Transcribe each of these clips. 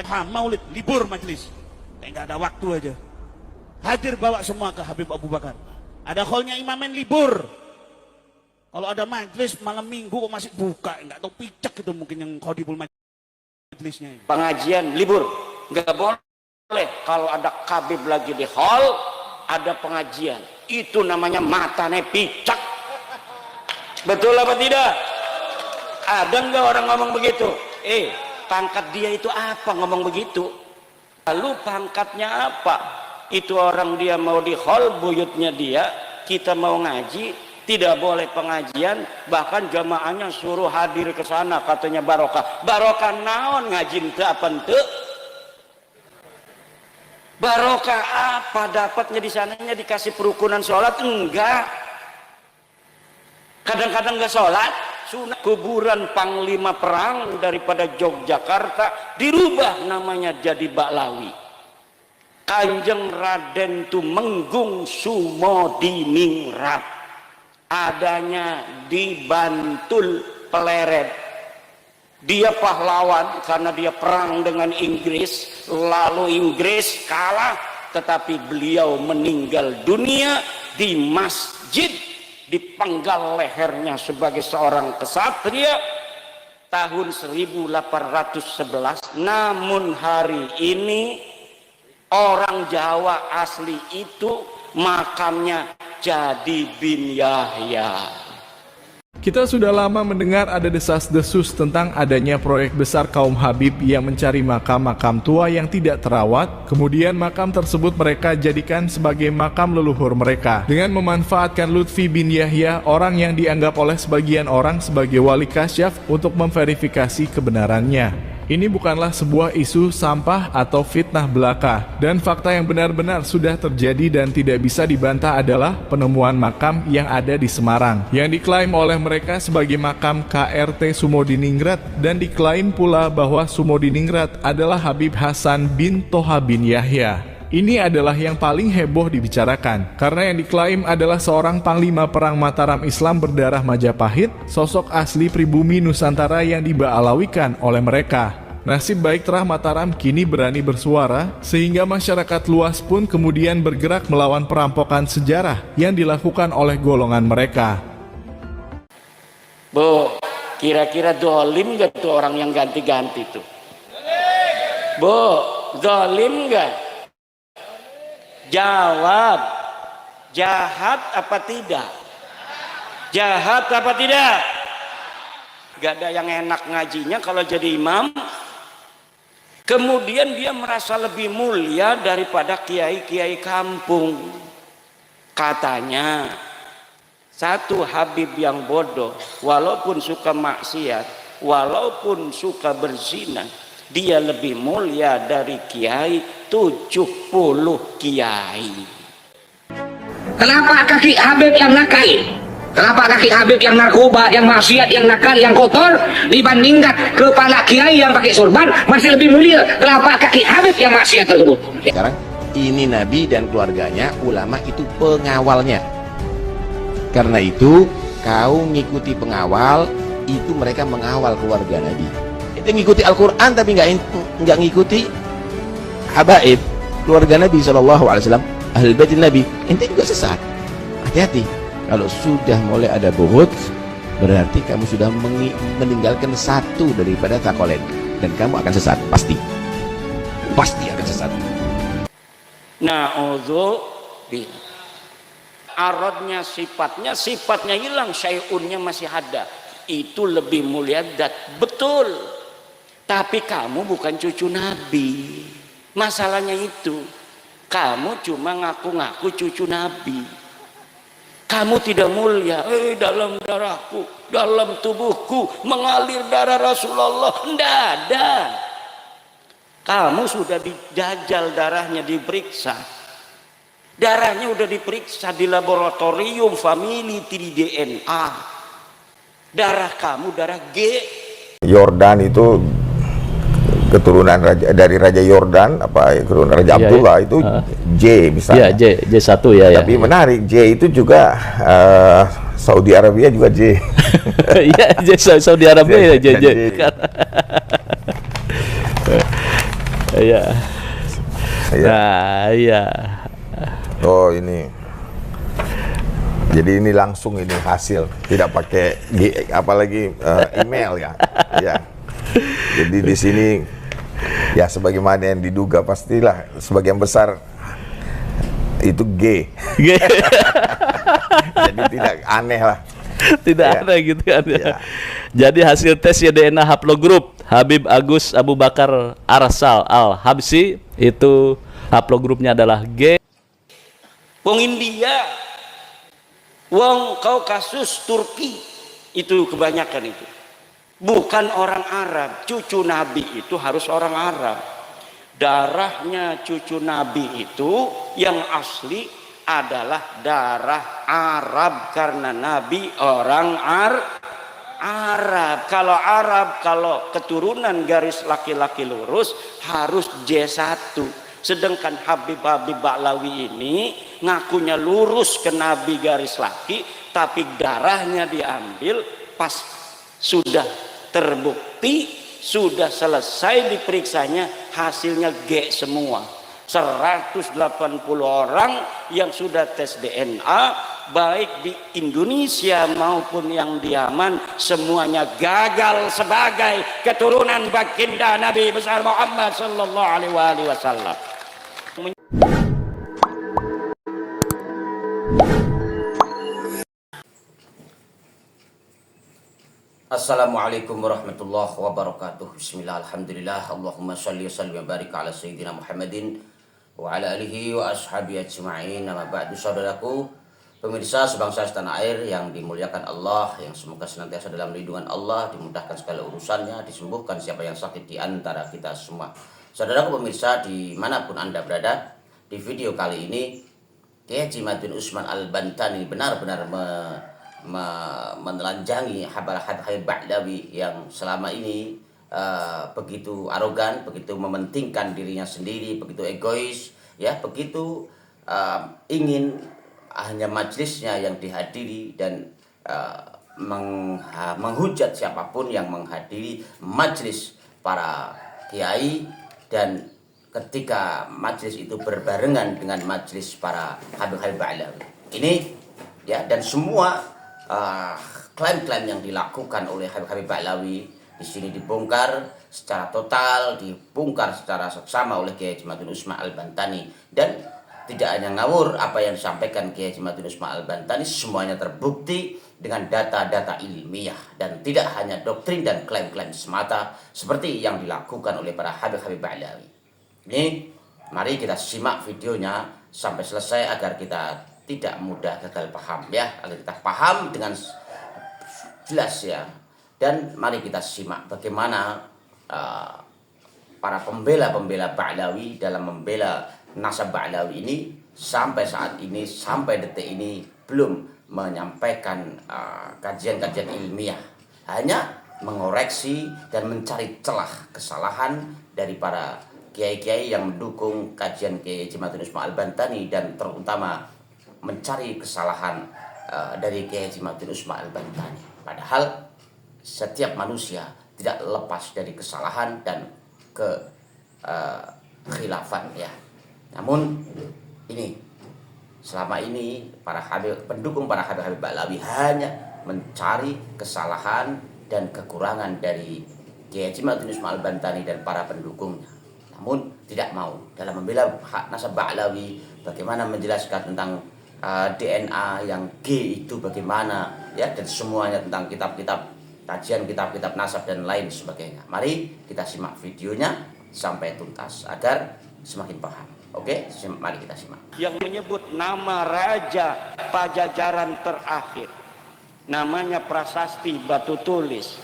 Maulid, libur majelis. Nggak ada waktu aja. Hadir bawa semua ke Habib Abu Bakar. Ada hallnya imamen libur. Kalau ada majelis malam minggu kok masih buka, nggak tahu picek itu mungkin yang khodibul majelisnya. Pengajian libur, nggak boleh. Kalau ada Habib lagi di hall, ada pengajian. Itu namanya matanya picek. Betul apa tidak? Ada nggak orang ngomong begitu? Pangkat dia itu apa ngomong begitu? Lalu pangkatnya apa? Itu orang dia mau di hall buyutnya dia, kita mau ngaji, tidak boleh pengajian, bahkan jamaahnya suruh hadir ke sana katanya barokah. Barokah naon ngaji ente apa ente? Barokah apa dapatnya di sananya? Dikasih perukunan sholat? Enggak. Kadang-kadang enggak sholat. Sunat kuburan panglima perang daripada Yogyakarta dirubah namanya jadi Baklawi. Kanjeng Raden Tumenggung Sumodiningrat adanya di Bantul Pleret. Dia pahlawan karena dia perang dengan Inggris, lalu Inggris kalah, tetapi beliau meninggal dunia di masjid, dipenggal lehernya sebagai seorang kesatria tahun 1811. Namun hari ini orang Jawa asli itu makamnya jadi bin Yahya. Kita sudah lama mendengar ada desas-desus tentang adanya proyek besar kaum Habib yang mencari makam-makam tua yang tidak terawat, kemudian makam tersebut mereka jadikan sebagai makam leluhur mereka dengan memanfaatkan Lutfi bin Yahya, orang yang dianggap oleh sebagian orang sebagai wali kasyaf, untuk memverifikasi kebenarannya. Ini bukanlah sebuah isu sampah atau fitnah belaka, dan fakta yang benar-benar sudah terjadi dan tidak bisa dibantah adalah penemuan makam yang ada di Semarang, yang diklaim oleh mereka sebagai makam KRT Sumodiningrat, dan diklaim pula bahwa Sumodiningrat adalah Habib Hasan bin Toha bin Yahya. Ini adalah yang paling heboh dibicarakan, karena yang diklaim adalah seorang panglima perang Mataram Islam berdarah Majapahit, sosok asli pribumi Nusantara yang dibaalawikan oleh mereka. Nasib baik Terah Mataram kini berani bersuara, sehingga masyarakat luas pun kemudian bergerak melawan perampokan sejarah yang dilakukan oleh golongan mereka. Bu, kira-kira dolim gak tuh orang yang ganti-ganti tuh? Bu, dolim gak? Jawab, jahat apa tidak? Jahat apa tidak? Gak ada yang enak ngajinya kalau jadi imam. Kemudian dia merasa lebih mulia daripada kiai-kiai kampung. Katanya, satu Habib yang bodoh, walaupun suka maksiat, walaupun suka berzina, dia lebih mulia dari kiai 70 kiai. Kenapa kaki Habib yang nakal? Kenapa kaki Habib yang narkoba, yang maksiat, yang nakal, yang kotor dibandingkan kepala kiai yang pakai sorban masih lebih mulia? Kenapa kaki Habib yang maksiat tersebut? Sekarang ini Nabi dan keluarganya, ulama itu pengawalnya. Karena itu kau ngikuti pengawal, itu mereka mengawal keluarga Nabi. Itu ngikuti Al-Quran tapi nggak ngikuti habaib, keluarga Nabi SAW, Ahlul Bait Nabi. Ente juga sesat. Hati-hati. Kalau sudah mulai ada buhut, berarti kamu sudah meninggalkan satu daripada takolen, dan kamu akan sesat, pasti akan sesat. Na'udzubillah. Aradnya sifatnya hilang, syai'unnya masih ada. Itu lebih mulia dat, betul. Tapi kamu bukan cucu Nabi. Masalahnya itu, kamu cuma ngaku-ngaku cucu Nabi. Kamu tidak mulia. Dalam darahku, dalam tubuhku mengalir darah Rasulullah. Tidak ada. Kamu sudah dijajal darahnya, diperiksa. Darahnya udah diperiksa di laboratorium family 3DNA. Darah kamu darah G. Yordan itu keturunan dari Raja Yordan, keturunan Raja Abdullah, itu J misalnya. J1 ya. Tapi menarik, J itu juga Saudi Arabia juga J. Iya, Saudi Arabia ya J. Iya. Iya. Nah, iya. Oh ini. Jadi ini langsung ini hasil, tidak pakai apalagi email ya. Ya. Jadi di sini ya sebagaimana yang diduga pastilah sebagian besar itu G. Jadi tidak aneh lah. Tidak Ya. ada gitu kan. Ya. Jadi hasil tes DNA haplogrup Habib Agus Abu Bakar Arsal Al-Habsyi itu haplogrupnya adalah G. Wong India, wong Kaukasus, Turki, itu kebanyakan itu. Bukan orang Arab. Cucu Nabi itu harus orang Arab. Darahnya cucu Nabi itu yang asli adalah darah Arab karena Nabi orang Arab. Kalau Arab, kalau keturunan garis laki-laki lurus harus J1. Sedangkan Habib-Habib Ba'lawi ini ngakunya lurus ke Nabi garis laki, tapi darahnya diambil pas sudah terbukti, sudah selesai diperiksanya, hasilnya G semua. 180 orang yang sudah tes DNA, baik di Indonesia maupun yang di Yaman, semuanya gagal sebagai keturunan baginda Nabi besar Muhammad sallallahu alaihi wasallam. Assalamualaikum warahmatullahi wabarakatuh. Bismillah, alhamdulillah, Allahumma salli wa sallim wa barik ala Sayyidina Muhammadin wa ala alihi wa ashabi ajma'in. Nama ba'du, saudaraku pemirsa sebangsa setanah air yang dimuliakan Allah, yang semoga senantiasa dalam lindungan Allah, dimudahkan segala urusannya, disembuhkan siapa yang sakit di antara kita semua. Saudaraku pemirsa dimanapun Anda berada, di video kali ini Kiai Haji Madun Usman Al-Bantani benar-benar menelanjangi Habib Ba'lawi yang selama ini begitu arogan, begitu mementingkan dirinya sendiri, begitu egois, ya, begitu ingin hanya majelisnya yang dihadiri dan menghujat siapapun yang menghadiri majelis para kiai, dan ketika majelis itu berbarengan dengan majelis para Habib Ba'lawi ini, ya, dan semua klaim-klaim yang dilakukan oleh Habib Ba'lawi di sini dibongkar secara total, dibongkar secara seksama oleh Kiai Haji Madun Usman Al-Bantani. Dan tidak hanya ngawur apa yang disampaikan Kiai Haji Madun Usman Al-Bantani, semuanya terbukti dengan data-data ilmiah dan tidak hanya doktrin dan klaim-klaim semata seperti yang dilakukan oleh para Habib Ba'lawi. Ini mari kita simak videonya sampai selesai agar kita tidak mudah gagal paham, ya, agar kita paham dengan jelas, ya. Dan mari kita simak bagaimana para pembela-pembela Ba'lawi dalam membela nasab Ba'lawi ini sampai saat ini, sampai detik ini belum menyampaikan kajian-kajian ilmiah, hanya mengoreksi dan mencari celah kesalahan dari para kiai-kiai yang mendukung kajian Kiai Haji Madun Usman Al-Bantani, dan terutama mencari kesalahan dari Kiai Haji Madun Usman Al-Bantani. Padahal setiap manusia tidak lepas dari kesalahan dan kekhilafan, ya. Namun ini selama ini para pendukung para Habib Ba'lawi hanya mencari kesalahan dan kekurangan dari Kiai Haji Madun Usman Al-Bantani dan para pendukungnya. Namun tidak mau dalam membela hak nasab Ba'lawi, bagaimana menjelaskan tentang DNA yang G itu bagaimana, ya, dan semuanya tentang kitab-kitab kajian, kitab-kitab nasab dan lain sebagainya. Mari kita simak videonya sampai tuntas agar semakin paham. Oke, mari kita simak. Yang menyebut nama raja Pajajaran terakhir, namanya Prasasti Batu Tulis.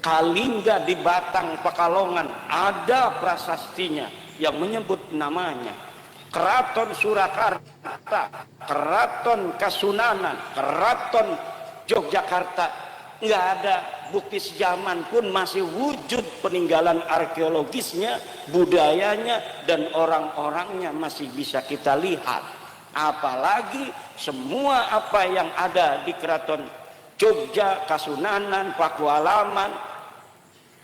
Kalingga di Batang Pekalongan ada prasastinya yang menyebut namanya. Keraton Surakarta, Keraton Kasunanan, Keraton Yogyakarta, nggak ada bukti sejaman pun masih wujud peninggalan arkeologisnya, budayanya, dan orang-orangnya masih bisa kita lihat. Apalagi semua apa yang ada di Keraton Jogja, Kasunanan, Pakualaman,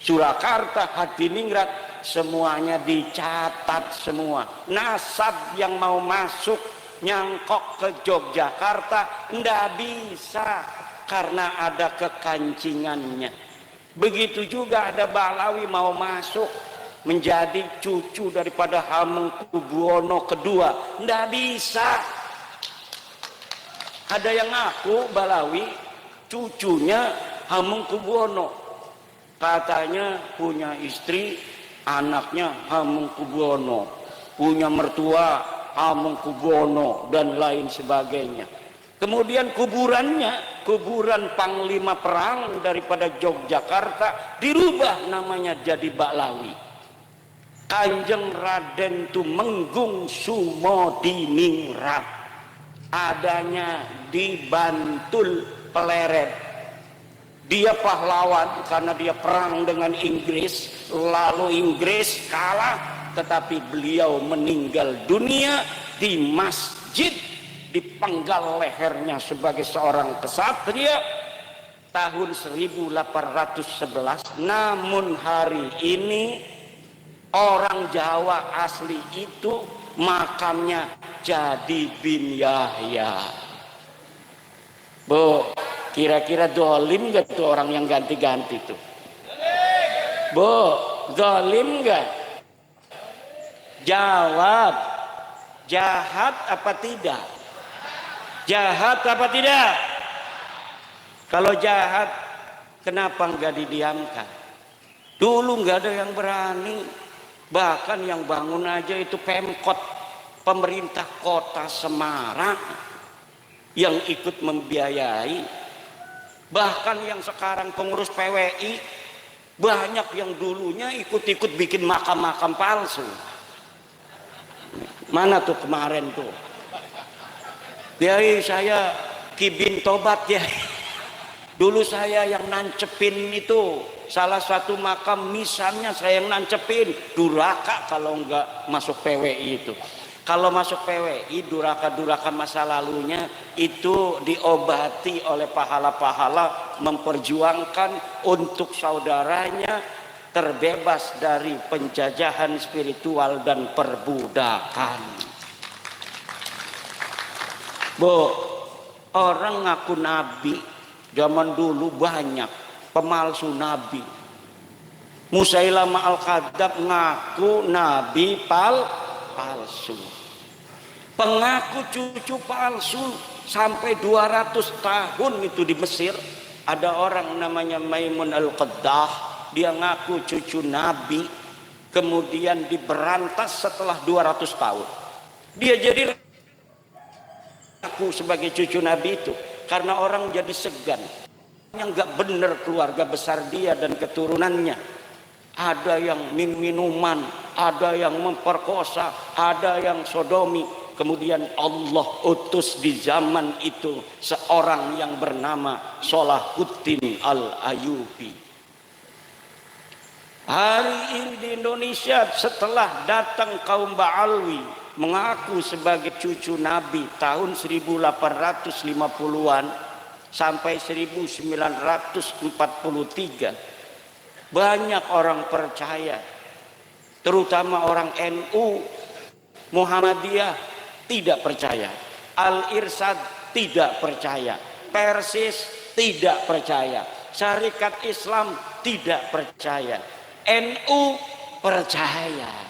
Surakarta, Hadiningrat, semuanya dicatat semua. Nasab yang mau masuk nyangkok ke Yogyakarta ndak bisa karena ada kekancingannya. Begitu juga ada Balawi mau masuk menjadi cucu daripada Hamengkubuwono II, ndak bisa. Ada yang ngaku Balawi cucunya Hamengkubuwono, katanya punya istri anaknya Hamengkubuwono, punya mertua Hamengkubuwono dan lain sebagainya. Kemudian kuburannya, kuburan panglima perang daripada Yogyakarta dirubah namanya jadi Baklawi. Kanjeng Raden Tumenggung Sumodiningrat adanya di Bantul Pleret. Dia pahlawan karena dia perang dengan Inggris, lalu Inggris kalah, tetapi beliau meninggal dunia di masjid, dipenggal lehernya sebagai seorang kesatria tahun 1811. Namun hari ini orang Jawa asli itu makamnya jadi bin Yahya. Bu, kira-kira dolim gak tuh orang yang ganti-ganti tuh? Bu, dolim gak? Jawab, jahat apa tidak? Jahat apa tidak? Kalau jahat, kenapa nggak didiamkan? Dulu nggak ada yang berani, bahkan yang bangun aja itu Pemkot, pemerintah kota Semarang yang ikut membiayai. Bahkan yang sekarang pengurus PWI banyak yang dulunya ikut-ikut bikin makam-makam palsu. Mana tuh kemarin tuh? Kiai saya Kibin Tobat ya. Dulu saya yang nancepin itu salah satu makam misalnya saya yang nancepin. Duraka kalau enggak masuk PWI itu. Kalau masuk PWI duraka-duraka masa lalunya itu diobati oleh pahala-pahala memperjuangkan untuk saudaranya terbebas dari penjajahan spiritual dan perbudakan. Bu, orang ngaku nabi zaman dulu banyak pemalsu nabi. Musailamah Al-Kadzab ngaku nabi palsu. Pengaku cucu palsu sampai 200 tahun itu di Mesir. Ada orang namanya Maimun Al-Qaddah, dia ngaku cucu nabi, kemudian diberantas setelah 200 tahun. Dia jadi aku sebagai cucu Nabi itu karena orang jadi segan yang nggak benar keluarga besar dia dan keturunannya. Ada yang minuman, ada yang memperkosa, ada yang sodomi. Kemudian Allah utus di zaman itu seorang yang bernama Salahuddin Al-Ayyubi. Hari ini di Indonesia setelah datang kaum Ba'alwi mengaku sebagai cucu Nabi tahun 1850-an sampai 1943, banyak orang percaya, terutama orang NU, Muhammadiyah tidak percaya, Al-Irsyad tidak percaya, Persis tidak percaya, Syarikat Islam tidak percaya, NU percaya.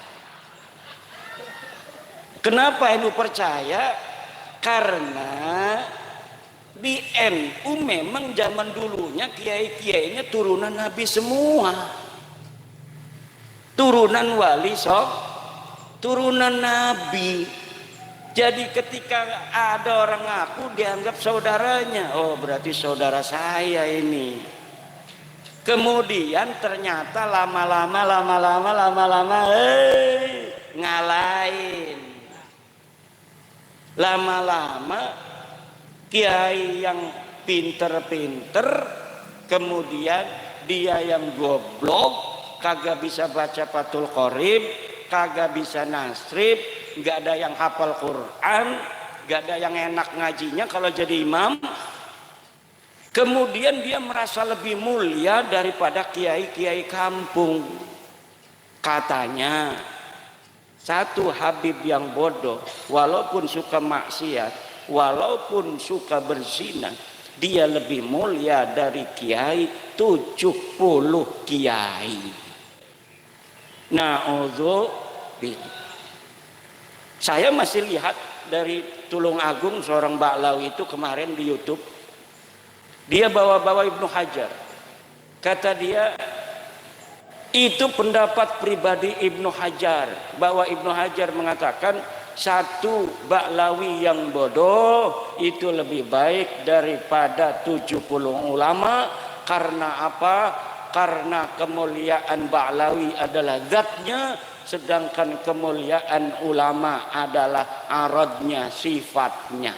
Kenapa NU percaya? Karena di NU memang zaman dulunya kiai-kiainya turunan Nabi semua, turunan wali turunan Nabi. Jadi ketika ada orang ngaku dianggap saudaranya, oh berarti saudara saya ini. Kemudian ternyata lama-lama ngalahin. Lama-lama kiai yang pinter-pinter, kemudian dia yang goblok, kagak bisa baca Fathul Qorib, kagak bisa nasrib, nggak ada yang hafal Quran, nggak ada yang enak ngajinya kalau jadi imam. Kemudian dia merasa lebih mulia daripada kiai-kiai kampung. Katanya satu Habib yang bodoh, walaupun suka maksiat, walaupun suka berzina, dia lebih mulia dari kiai 70 kiai. Na'udzubillah. Saya masih lihat dari Tulungagung seorang Ba'lawi itu kemarin di YouTube. Dia bawa-bawa Ibnu Hajar. Kata dia, itu pendapat pribadi Ibnu Hajar, bahwa Ibnu Hajar mengatakan satu Ba'lawi yang bodoh itu lebih baik daripada 70 ulama. Karena apa? Karena kemuliaan Ba'lawi adalah zatnya, sedangkan kemuliaan ulama adalah aradnya, sifatnya.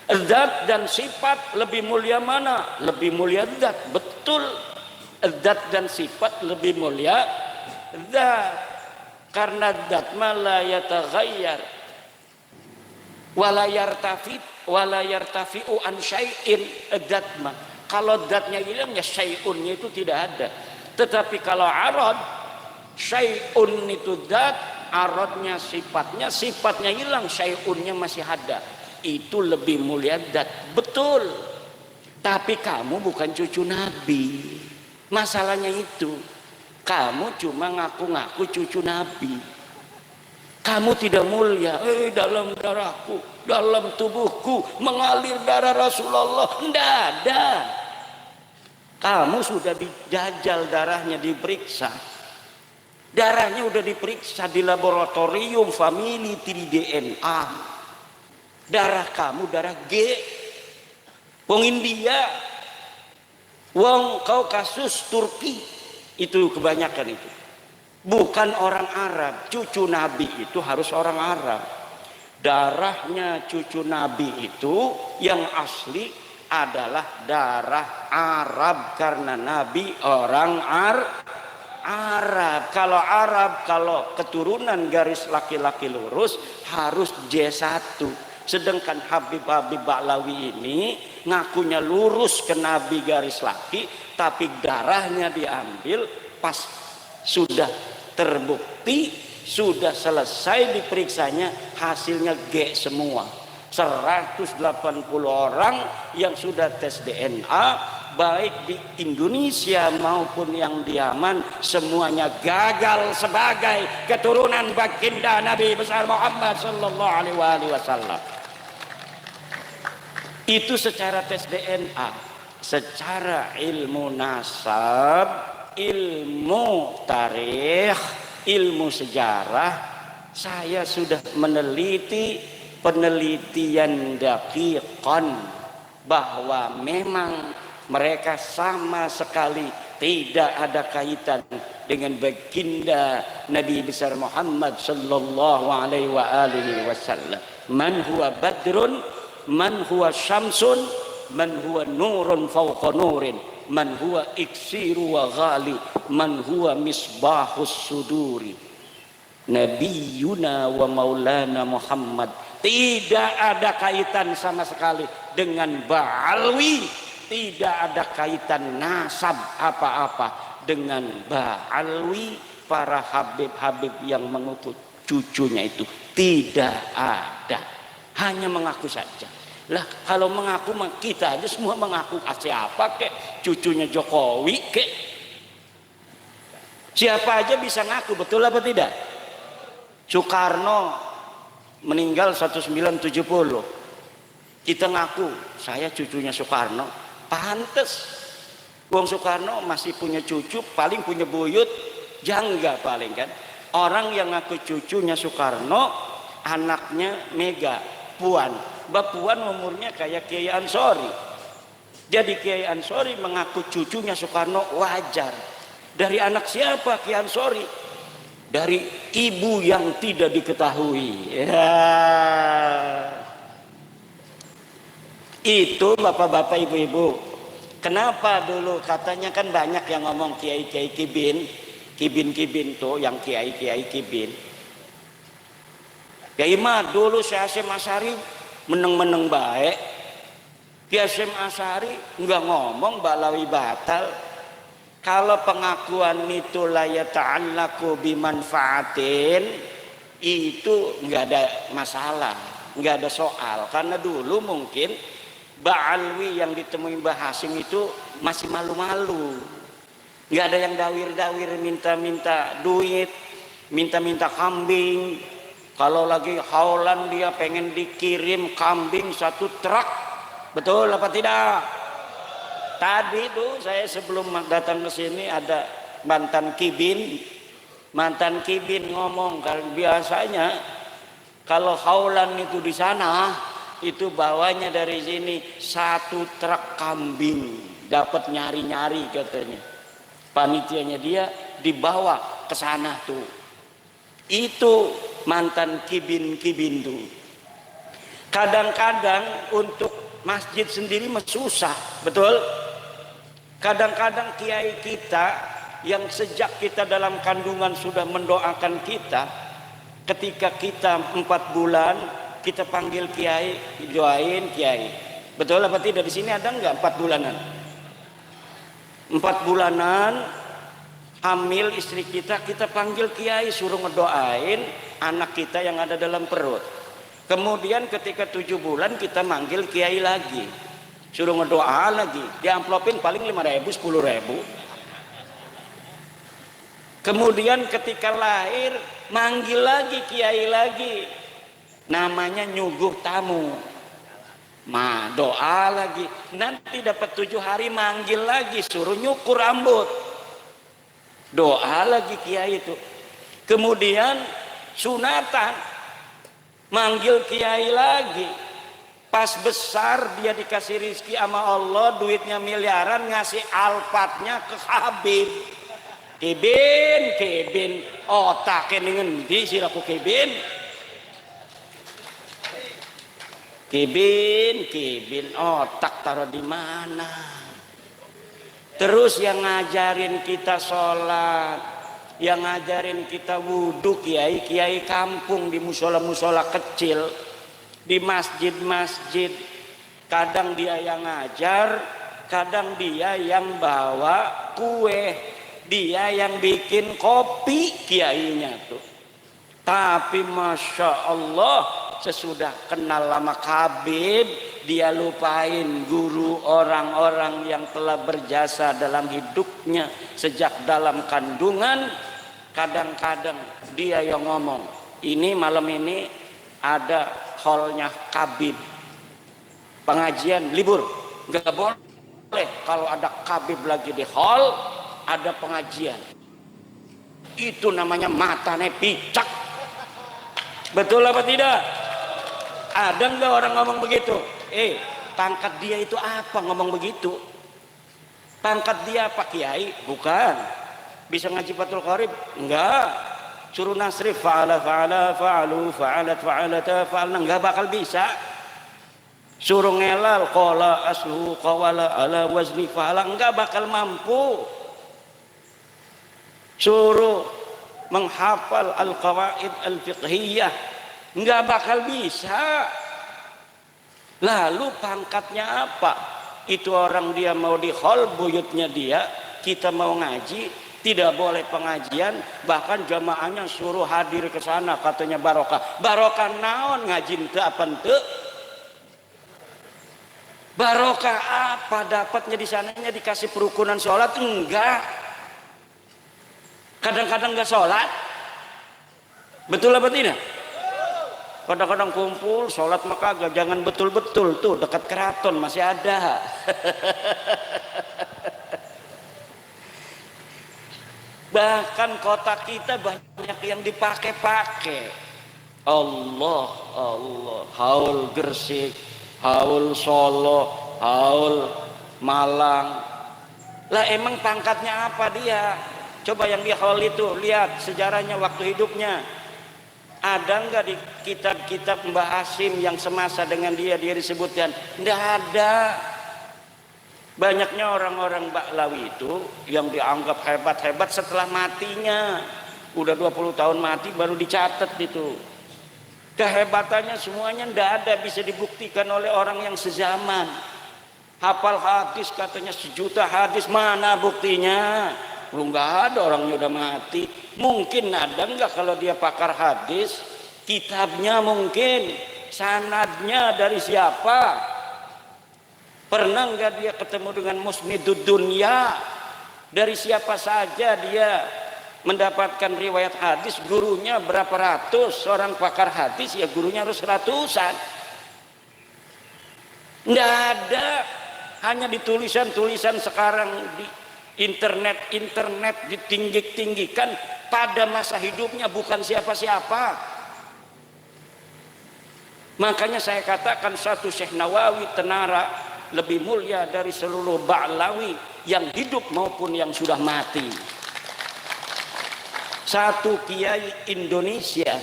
Zat dan sifat lebih mulia mana? Lebih mulia zat, betul. Zat dan sifat lebih mulia zat, karena zat la yataghayyar wala yartafi'u an syai'in. Zat kalau zatnya hilang ya syai'unnya itu tidak ada. Tetapi kalau arad, syai'un itu zat, aradnya sifatnya hilang, syai'unnya masih ada. Itu lebih mulia zat, betul. Tapi kamu bukan cucu Nabi. Masalahnya itu, kamu cuma ngaku-ngaku cucu Nabi. Kamu tidak mulia. Dalam darahku, dalam tubuhku mengalir darah Rasulullah. Tidak ada. Kamu sudah dijajal darahnya, diperiksa. Darahnya sudah diperiksa di laboratorium family 3DNA. Darah kamu darah G. Wong India, wong Kaukasus, Turki, itu kebanyakan itu. Bukan orang Arab. Cucu Nabi itu harus orang Arab. Darahnya cucu Nabi itu yang asli adalah darah Arab, karena Nabi orang Arab. Kalau Arab, kalau keturunan garis laki-laki lurus harus J1. Sedangkan Habib-Habib Ba'lawi ini ngakunya lurus ke Nabi garis laki, tapi darahnya diambil pas sudah terbukti, sudah selesai diperiksanya, hasilnya G semua. 180 orang yang sudah tes DNA, baik di Indonesia maupun yang di Yaman, semuanya gagal sebagai keturunan baginda Nabi besar Muhammad sallallahu alaihi wasallam. Itu secara tes DNA. Secara ilmu nasab, ilmu tarikh, ilmu sejarah, saya sudah meneliti penelitian daqiqan bahwa memang mereka sama sekali tidak ada kaitan dengan baginda Nabi besar Muhammad sallallahu alaihi wasallam. Man huwa badrun, man huwa syamsun, man huwa nurun fawqa nurin, man huwa iksiru wa ghali, man huwa misbahus suduri. Nabiyuna wa maulana Muhammad tidak ada kaitan sama sekali dengan Ba'alwi, tidak ada kaitan nasab apa-apa dengan Ba'alwi. Para Habib-Habib yang mengutus cucunya itu tidak ada, hanya mengaku saja. Lah kalau mengaku kita aja semua mengaku, siapa kek cucunya Jokowi kek, siapa aja bisa ngaku, betul apa tidak? Soekarno meninggal 1970, kita ngaku saya cucunya Soekarno, pantes. Wong Soekarno masih punya cucu, paling punya buyut jangga paling kan. Orang yang ngaku cucunya Soekarno, anaknya Mega, Puan. Mbak Puan umurnya kayak Kiai Ansori. Jadi Kiai Ansori mengaku cucunya Soekarno wajar. Dari anak siapa Kiai Ansori? Dari ibu yang tidak diketahui. Ya. Itu bapak-bapak, ibu-ibu. Kenapa dulu katanya kan banyak yang ngomong Kiai-Kiai Kibin tuh, yang Kiai-Kiai Kibin. Kiai mah dulu Syekh Hasyim Asy'ari meneng-meneng baik. Kiai Hasyim Asy'ari enggak ngomong Ba'lawi batal. Kalau pengakuan itu la yata'allaku bimanfaatin, itu nggak ada masalah, nggak ada soal. Karena dulu mungkin Ba'alwi yang ditemui Mbah Hasim itu masih malu-malu, nggak ada yang dawir-dawir minta-minta duit, minta-minta kambing. Kalau lagi haulan dia pengen dikirim kambing 1 truk, betul apa tidak? Tadi tuh saya sebelum datang ke sini ada mantan kibin ngomong, kalau biasanya kalau haulan itu di sana itu bawanya dari sini 1 truk kambing, dapat nyari-nyari katanya. Panitianya dia dibawa ke sana tuh. Itu mantan kibin tuh. Kadang-kadang untuk masjid sendiri susah, betul? Kadang-kadang kiai kita yang sejak kita dalam kandungan sudah mendoakan kita, ketika kita 4 bulan kita panggil kiai, doain kiai. Betul apa tidak? Di sini ada enggak 4 bulanan? 4 bulanan hamil istri kita panggil kiai, suruh ngedoain anak kita yang ada dalam perut. Kemudian ketika 7 bulan kita manggil kiai lagi, suruh ngedoa lagi, diamplopin paling 5.000 10.000. Kemudian ketika lahir manggil lagi kiai lagi, namanya nyuguh tamu, doa lagi. Nanti dapat 7 hari manggil lagi, suruh nyukur rambut, doa lagi kiai itu. Kemudian sunatan manggil kiai lagi. Pas besar dia dikasih rizki sama Allah, duitnya miliaran, ngasih alfatnya ke Habib. Kibin otaknya ngendi sih aku kibin otak taruh di mana? Terus yang ngajarin kita sholat, yang ngajarin kita wudhu kiai kampung di musola kecil, di masjid. Kadang dia yang ngajar, kadang dia yang bawa kue, dia yang bikin kopi kiainya tuh. Tapi masya Allah, sesudah kenal lama Habib, dia lupain guru, orang-orang yang telah berjasa dalam hidupnya sejak dalam kandungan. Kadang-kadang dia yang ngomong, ini malam ini ada hallnya Habib, pengajian libur, nggak boleh kalau ada Habib lagi di hall ada pengajian. Itu namanya matane picak. Betul apa tidak? Ada nggak orang ngomong begitu? Pangkat dia itu apa ngomong begitu? Pangkat dia apa kiai? Bukan. Bisa ngaji Fathul Qorib? Enggak. Suruh nasrif fa'ala fa'alu fa'alat fa'alata fa'alna, enggak bakal bisa. Suruh ngelal qala aslu qawala ala wazni fa'ala, enggak bakal mampu. Suruh menghafal al-qawaid al-fiqhiyah, enggak bakal bisa. Lalu pangkatnya apa? Itu orang dia mau di hall buyutnya dia, kita mau ngaji, tidak boleh pengajian, bahkan jamaahnya suruh hadir ke sana, katanya barokah. Barokah naon ngaji teu apa teu? Barokah apa dapatnya di sananya? Dikasih perukunan sholat? Enggak. Kadang-kadang enggak sholat. Betul apa tidak? Kadang-kadang kumpul sholat maka kagak, jangan betul-betul tuh dekat keraton masih ada. Bahkan kota kita banyak yang dipakai-pakai. Allah, haul Gresik, haul Solo, haul Malang. Lah emang pangkatnya apa dia? Coba yang di haul itu lihat sejarahnya waktu hidupnya. Ada enggak di kitab-kitab Mbah Hasim yang semasa dengan dia disebutkan? Enggak ada. Banyaknya orang-orang Baklawi itu yang dianggap hebat-hebat setelah matinya. Udah 20 tahun mati baru dicatat itu. Kehebatannya semuanya enggak ada bisa dibuktikan oleh orang yang sezaman. Hafal hadis katanya 1 juta hadis, mana buktinya? Lu nggak ada, orangnya udah mati. Mungkin ada nggak kalau dia pakar hadis? Kitabnya mungkin, sanadnya dari siapa? Pernah nggak dia ketemu dengan musnidud dunya? Dari siapa saja dia mendapatkan riwayat hadis? Gurunya berapa ratus? Seorang pakar hadis ya gurunya harus ratusan. Nggak ada. Hanya di tulisan-tulisan sekarang di internet ditinggi-tinggikan, pada masa hidupnya bukan siapa-siapa. Makanya saya katakan satu Syekh Nawawi Tenara lebih mulia dari seluruh Ba'lawi yang hidup maupun yang sudah mati. Satu kiai Indonesia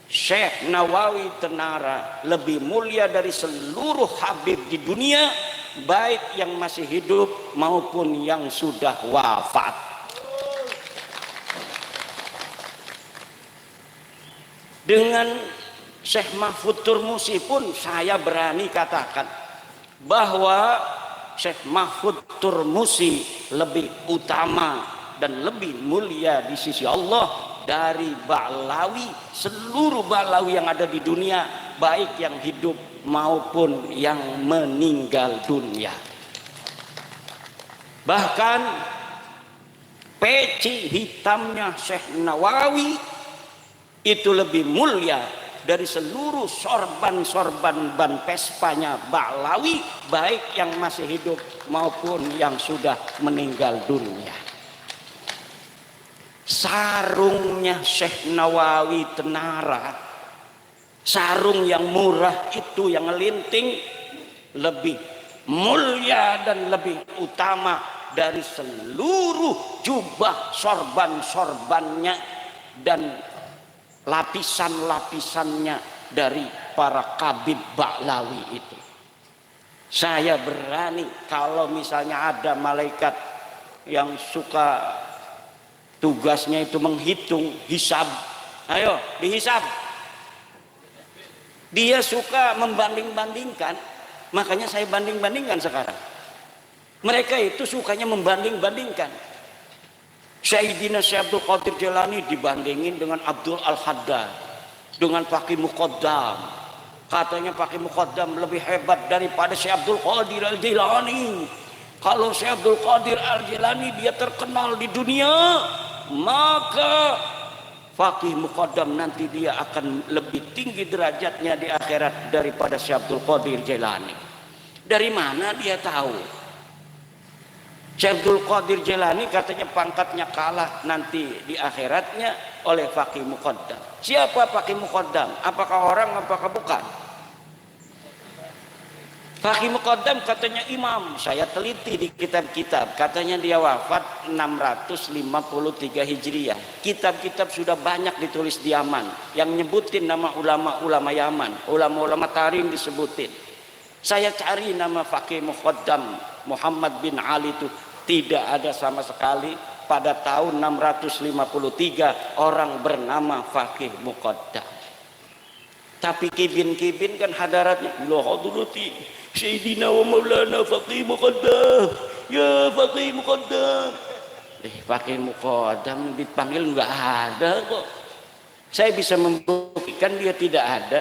Syekh Nawawi Tenara lebih mulia dari seluruh habib di dunia, baik yang masih hidup maupun yang sudah wafat. Dengan Syekh Mahfud Turmusi pun saya berani katakan bahwa Syekh Mahfud Turmusi lebih utama dan lebih mulia di sisi Allah dari Ba'lawi, seluruh Ba'lawi yang ada di dunia, baik yang hidup maupun yang meninggal dunia. Bahkan peci hitamnya Syekh Nawawi itu lebih mulia dari seluruh sorban-sorban ban Vespanya Ba'lawi, baik yang masih hidup maupun yang sudah meninggal dunia. Sarungnya Syekh Nawawi Tenara, sarung yang murah itu, yang linting, lebih mulia dan lebih utama dari seluruh jubah sorban-sorbannya dan lapisan-lapisannya dari para kabib Ba'lawi itu. Saya berani kalau misalnya ada malaikat yang suka tugasnya itu menghitung, hisab, ayo dihisab. Dia suka membanding-bandingkan, makanya saya banding-bandingkan sekarang. Mereka itu sukanya membanding-bandingkan. Sayyidina Syekh Abdul Qadir Jilani dibandingin dengan Abdul Al-Haddad, dengan Faqih Muqaddam. Katanya Faqih Muqaddam lebih hebat daripada Syekh Abdul Qadir Al-Jilani. Kalau Syekh Abdul Qadir Al-Jilani dia terkenal di dunia, maka Faqih Muqaddam nanti dia akan lebih tinggi derajatnya di akhirat daripada Syekh Abdul Qadir Jilani. Dari mana dia tahu? Syekh Abdul Qadir Jilani katanya pangkatnya kalah nanti di akhiratnya oleh Faqih Muqaddam. Siapa Faqih Muqaddam? Apakah orang, apakah bukan? Faqih Muqaddam katanya imam. Saya teliti di kitab-kitab, katanya dia wafat 653 Hijriah. Kitab-kitab sudah banyak ditulis di Yaman yang nyebutin nama ulama-ulama Yaman, ulama-ulama Tarim disebutin. Saya cari nama Faqih Muqaddam Muhammad bin Ali itu tidak ada sama sekali. Pada tahun 653 orang bernama Faqih Muqaddam. Tapi kibin-kibin kan hadaratnya la hadrati Sayyidina wa Maulana Faqih Muqaddam, ya Faqih Muqaddam. Faqih Muqaddam dipanggil nggak ada kok. Saya bisa membuktikan dia tidak ada.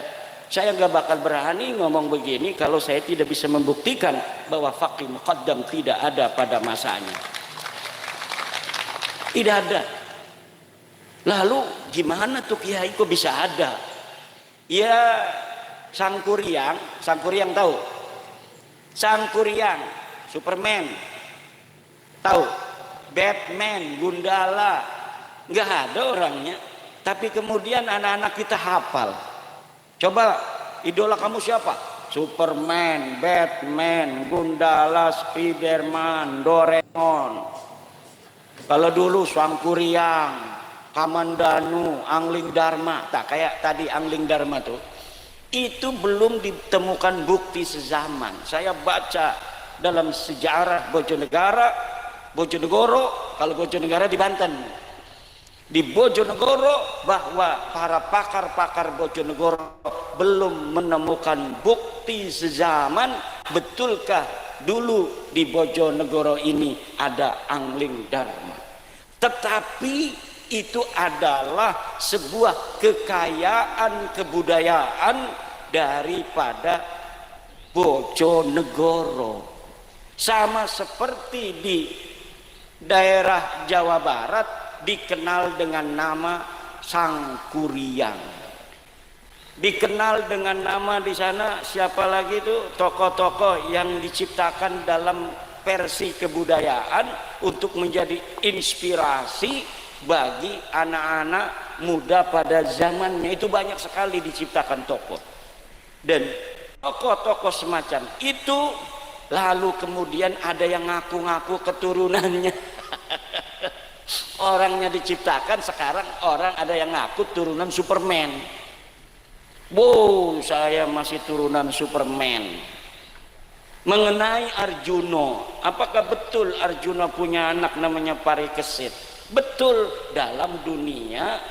Saya nggak bakal berani ngomong begini kalau saya tidak bisa membuktikan bahwa Faqih Muqaddam tidak ada pada masanya. Tidak ada. Lalu gimana tuh kiai kok bisa ada? Ya Sangkuriang tahu? Sangkuriang, Superman, tahu? Batman, Gundala, nggak ada orangnya. Tapi kemudian anak-anak kita hafal. Coba idola kamu siapa? Superman, Batman, Gundala, Spiderman, Doraemon. Kalau dulu Sangkuriang, Kamandanu, Angling Dharma, tak kayak tadi Angling Dharma tuh, itu belum ditemukan bukti sezaman. Saya baca dalam sejarah Bojonegoro, kalau Bojonegoro di Banten, di Bojonegoro, bahwa para pakar-pakar Bojonegoro belum menemukan bukti sezaman. Betulkah dulu di Bojonegoro ini ada angling dharma. Tetapi itu adalah sebuah kekayaan kebudayaan daripada Bojonegoro. Sama seperti di daerah Jawa Barat dikenal dengan nama Sangkuriang. Dikenal dengan nama di sana siapa lagi itu tokoh-tokoh yang diciptakan dalam versi kebudayaan untuk menjadi inspirasi bagi anak-anak muda pada zamannya. Itu banyak sekali diciptakan tokoh. Dan tokoh-tokoh semacam itu lalu kemudian ada yang ngaku-ngaku keturunannya. Orangnya diciptakan, sekarang orang ada yang ngaku turunan Superman. Wow, saya masih turunan Superman. Mengenai Arjuno, apakah betul Arjuno punya anak namanya Parikesit? Betul, dalam dunia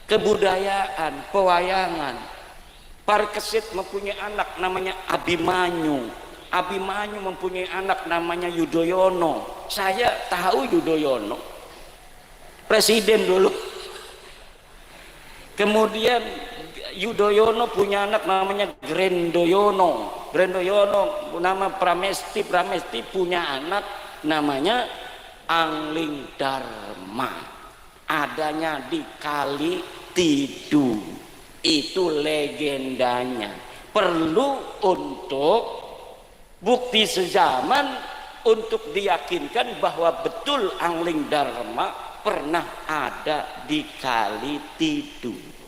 kebudayaan, pewayangan, Parikesit mempunyai anak namanya Abimanyu. Abimanyu mempunyai anak namanya Yudhoyono. Saya tahu Yudhoyono, presiden dulu. Kemudian Yudhoyono punya anak namanya Grendoyono. Grendoyono nama Pramesti. Pramesti punya anak namanya Angling Dharma. Adanya di Kali Tidu. Itu legendanya. Perlu untuk bukti sezaman untuk diyakinkan bahwa betul Angling Dharma pernah ada di Kali Tidu.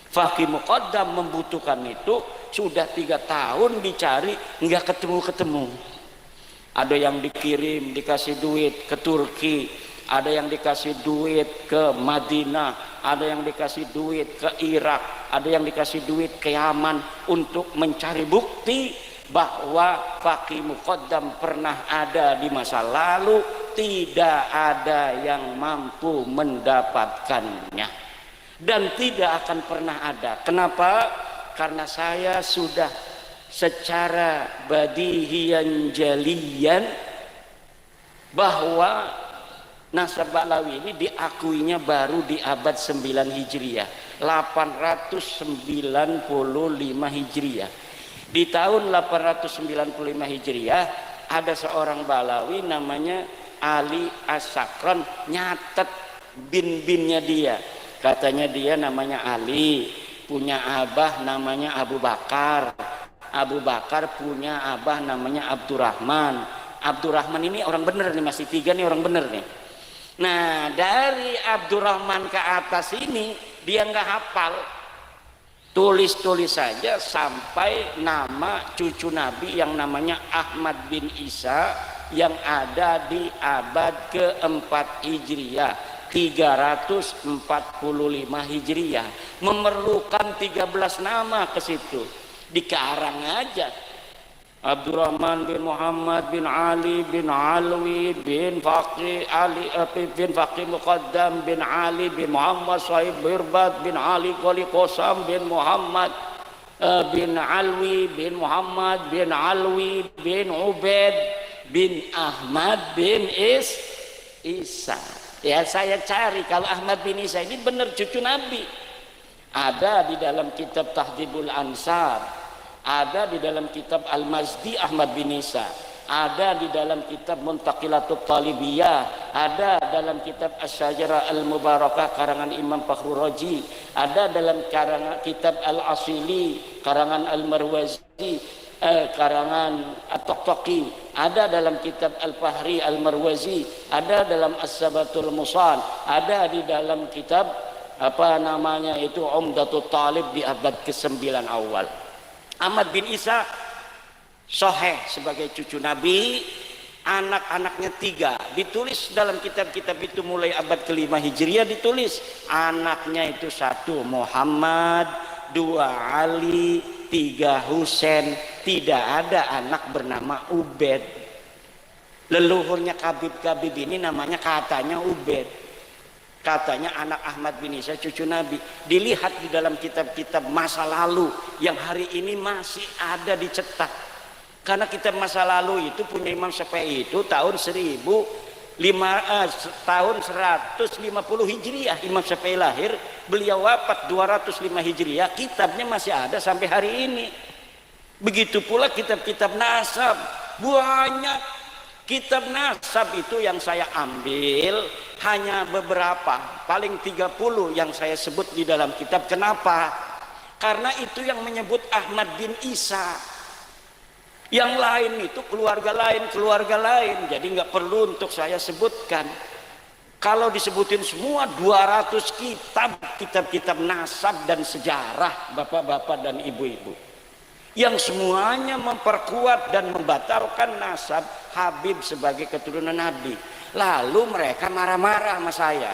Fakih Muqaddam membutuhkan itu sudah 3 tahun dicari, nggak ketemu-ketemu. Ada yang dikirim dikasih duit ke Turki, ada yang dikasih duit ke Madinah, ada yang dikasih duit ke Irak, ada yang dikasih duit ke Yaman untuk mencari bukti bahwa Fakih Muqaddam pernah ada di masa lalu. Tidak ada yang mampu mendapatkannya dan tidak akan pernah ada. Kenapa? Karena saya sudah secara badihian jalian bahwa nasab Ba'lawi ini diakuinya baru di abad 9 Hijriah, 895 Hijriah. Di tahun 895 Hijriah ada seorang Ba'lawi namanya Ali As-Sakran, nyatet bin-binnya dia. Katanya dia namanya Ali, punya abah namanya Abu Bakar. Abu Bakar punya abah namanya Abdurrahman. Abdurrahman ini orang bener nih, masih 3 nih orang bener nih. Nah, dari Abdurrahman ke atas ini dia nggak hafal. Tulis-tulis saja sampai nama cucu Nabi yang namanya Ahmad bin Isa yang ada di abad keempat Hijriah, 345 Hijriah. Memerlukan 13 nama ke situ. Dikarang aja. Abdurrahman bin Muhammad bin Ali bin Alwi bin Faqih Ali bin Faqih Muqaddam bin Ali bin Muhammad Sahib Birbat bin Ali Qali Qosam bin Muhammad bin Alwi bin Muhammad bin Alwi bin Ubaid bin Ahmad bin Isa. Ya, saya cari kalau Ahmad bin Isa ini benar cucu Nabi. Ada di dalam kitab Tahdhibul Ansar, ada di dalam kitab Al-Mazdi Ahmad bin Isa, ada di dalam kitab Muntaqilatut Talibiyah, ada dalam kitab Asy-Syajarah Al-Mubarakah karangan Imam Fakhrur Razi, ada dalam kitab Al-Asili karangan Al-Marwazi, karangan At-Taqtaqi, ada dalam kitab Al-Fahri Al-Marwazi, ada dalam As-Sabatul Musal, ada di dalam kitab Umdatut Talib di abad ke-9 awal. Ahmad bin Isa sahih sebagai cucu Nabi, anak-anaknya 3. Ditulis dalam kitab-kitab itu mulai abad ke-5 Hijriah ditulis. Anaknya itu 1 Muhammad, 2 Ali, 3 Husain. Tidak ada anak bernama Ubaid. Leluhurnya Kabib ini namanya katanya Ubaid. Katanya anak Ahmad bin Isa cucu Nabi. Dilihat di dalam kitab-kitab masa lalu yang hari ini masih ada dicetak. Karena kitab masa lalu itu punya Imam Syafi'i itu tahun 150 Hijriah Imam Syafi'i lahir, beliau wafat 205 Hijriah, kitabnya masih ada sampai hari ini. Begitu pula kitab-kitab nasab, banyak kitab nasab itu yang saya ambil hanya beberapa, paling 30 yang saya sebut di dalam kitab. Kenapa? Karena itu yang menyebut Ahmad bin Isa. Yang lain itu keluarga lain, jadi nggak perlu untuk saya sebutkan. Kalau disebutin semua 200 kitab nasab dan sejarah bapak-bapak dan ibu-ibu, yang semuanya memperkuat dan membatalkan nasab Habib sebagai keturunan Nabi. Lalu mereka marah-marah sama saya,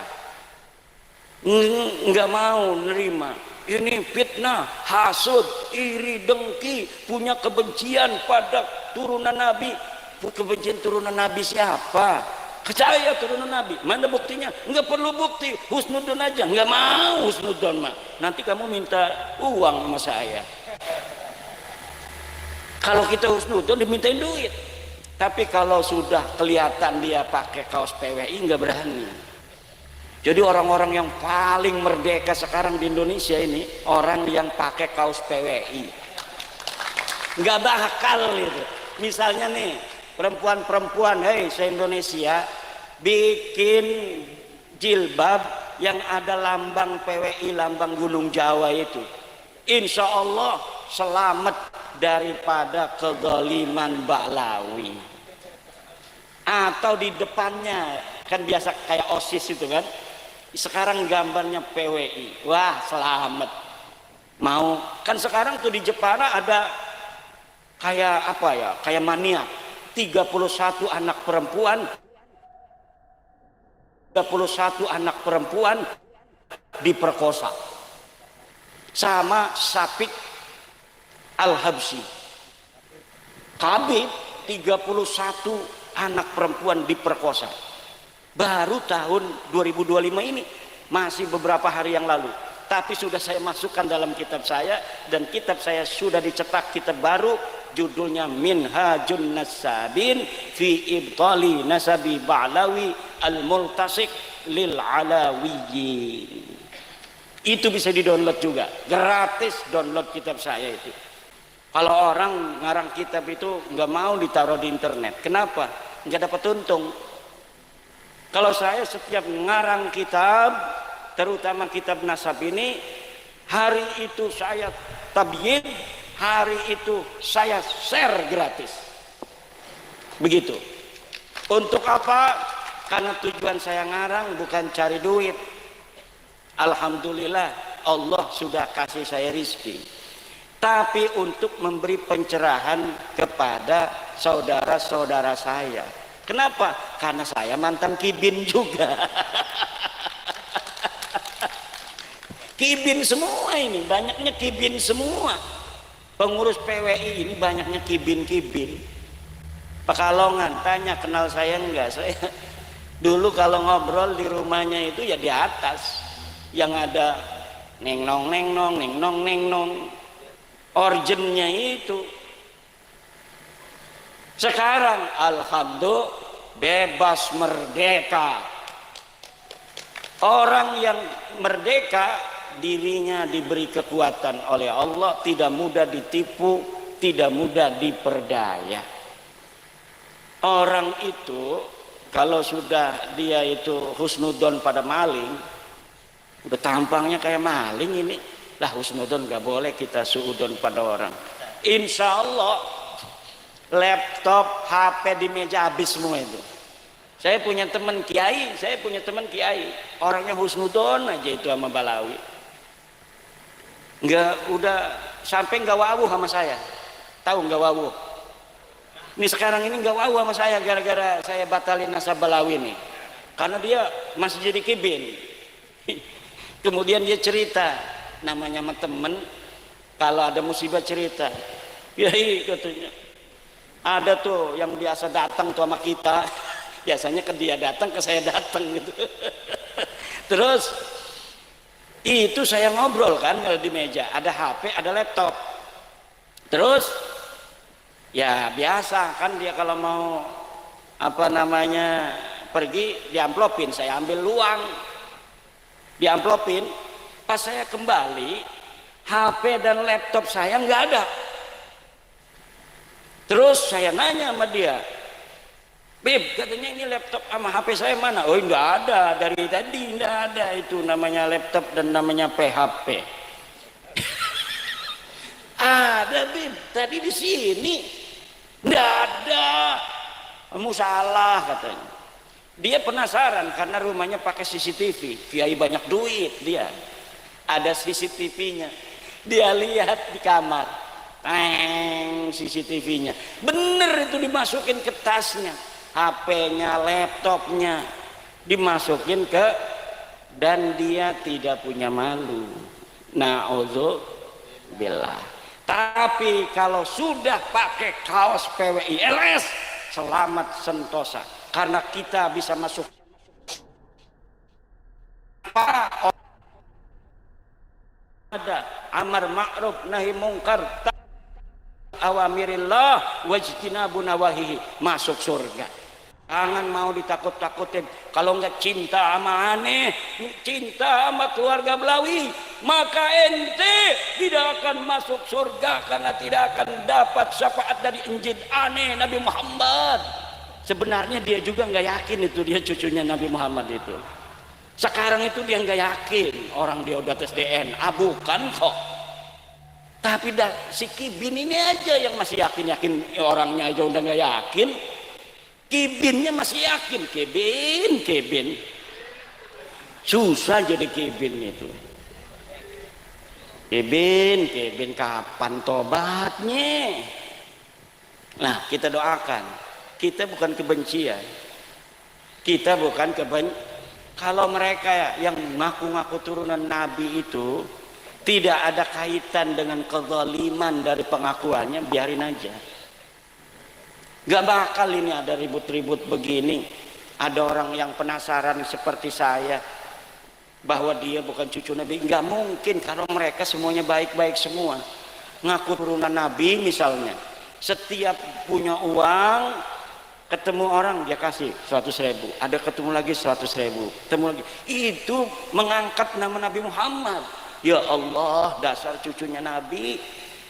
nggak mau nerima. Ini fitnah, hasud, iri, dengki, punya kebencian pada turunan Nabi. Kebencian turunan Nabi siapa? Saya turunan Nabi. Mana buktinya? Nggak perlu bukti, husnudon aja. Nggak mau husnudon mah. Nanti kamu minta uang sama saya. Kalau kita husnudon dimintain duit. Tapi kalau sudah kelihatan dia pakai kaos PWI nggak berani. Jadi orang-orang yang paling merdeka sekarang di Indonesia ini orang yang pakai kaos PWI. Nggak bakal itu. Misalnya nih perempuan-perempuan, hei se-Indonesia, bikin jilbab yang ada lambang PWI, lambang Gunung Jawa itu. Insya Allah selamat daripada kezaliman Ba'lawi. Atau di depannya kan biasa kayak OSIS itu kan. Sekarang gambarnya PWI, wah selamat. Mau kan sekarang tuh di Jepara ada kayak apa ya, kayak mania 31 anak perempuan diperkosa sama Syafiq Al-Habsyi. Habib 31 anak perempuan diperkosa baru tahun 2025 ini, masih beberapa hari yang lalu. Tapi sudah saya masukkan dalam kitab saya, dan kitab saya sudah dicetak kitab baru, judulnya Minhajun Nasabin fi Ibtali Nasabi Ba'lawi Al-Multasik Lil Alawiyyin. Itu bisa di-download juga, gratis download kitab saya itu. Kalau orang ngarang kitab itu nggak mau ditaruh di internet, kenapa? Nggak dapat untung. Kalau saya setiap ngarang kitab, terutama kitab nasab ini, hari itu saya tabyin, hari itu saya share gratis. Begitu. Untuk apa? Karena tujuan saya ngarang bukan cari duit. Alhamdulillah Allah sudah kasih saya rizki. Tapi untuk memberi pencerahan kepada saudara-saudara saya. Kenapa? Karena saya mantan kibin juga. Kibin semua ini, banyaknya kibin semua. Pengurus PWI ini banyaknya kibin-kibin. Pekalongan, tanya kenal saya enggak? Saya dulu kalau ngobrol di rumahnya itu ya di atas, yang ada neng nong neng nong neng nong neng nong, originnya itu. Sekarang alhamdulillah bebas merdeka. Orang yang merdeka dirinya diberi kekuatan oleh Allah, tidak mudah ditipu, tidak mudah diperdaya. Orang itu kalau sudah dia itu husnudon pada maling, udah tampangnya kayak maling ini, lah husnudon gak boleh kita suudon pada orang. Insya Allah laptop, HP di meja habis semua itu. Saya punya teman kiai, orangnya husnudon aja itu sama Balawi. Nggak, udah sampai nggak wawu sama saya. Tahu nggak wawu? Ini sekarang ini nggak wawu sama saya gara-gara saya batalin nasab Balawi nih. Karena dia masih jadi kibin. Kemudian dia cerita, namanya sama temen, kalau ada musibah cerita. Yai katanya, ada tuh yang biasa datang tuh sama kita, biasanya ke dia datang, ke saya datang gitu. Terus itu saya ngobrol kan kalau di meja, ada HP, ada laptop. Terus Ya biasa kan dia kalau mau apa namanya pergi diamplopin, saya ambil uang diamplopin. Pas saya kembali, HP dan laptop saya nggak ada. Terus saya nanya sama dia, Beb, katanya ini laptop sama HP saya mana? Oh nggak ada, dari tadi nggak ada itu namanya laptop dan namanya PHP. Ada Beb, tadi di sini nggak ada. Kamu salah katanya. Dia penasaran karena rumahnya pakai CCTV, kiai banyak duit dia. Ada CCTV-nya. Dia lihat di kamar. CCTV-nya. Bener itu dimasukin ke tasnya. HP-nya, laptopnya dimasukin ke, dan dia tidak punya malu. Na'udzubillah. Tapi kalau sudah pakai kaos PWI LS, selamat sentosa, karena kita bisa masuk ada amar ma'ruf nahi mungkar awamirillah wajtinabu nawahihi, masuk surga. Jangan mau ditakut-takutin. Kalau enggak cinta sama aneh, cinta sama keluarga Belawi, maka ente tidak akan masuk surga karena tidak akan dapat syafaat dari Injil aneh Nabi Muhammad. Sebenarnya dia juga nggak yakin itu dia cucunya Nabi Muhammad itu. Sekarang itu dia nggak yakin orang dia udah tes DNA, bukan kok. Tapi si Kibin ini aja yang masih yakin orangnya aja udah nggak yakin. Kibinnya masih yakin. Kibin susah jadi Kibin itu. Kibin kapan tobatnya? Nah kita doakan, kita bukan kebencian, kita bukan kalau mereka yang ngaku-ngaku turunan Nabi itu tidak ada kaitan dengan kezaliman dari pengakuannya, biarin aja. Gak bakal ini ada ribut-ribut begini. Ada orang yang penasaran seperti saya bahwa dia bukan cucu Nabi. Gak mungkin kalau mereka semuanya baik-baik semua. Ngaku turunan Nabi misalnya, setiap punya uang ketemu orang dia kasih 100.000, ada ketemu lagi 100.000, ketemu lagi, itu mengangkat nama Nabi Muhammad. Ya Allah, dasar cucunya Nabi.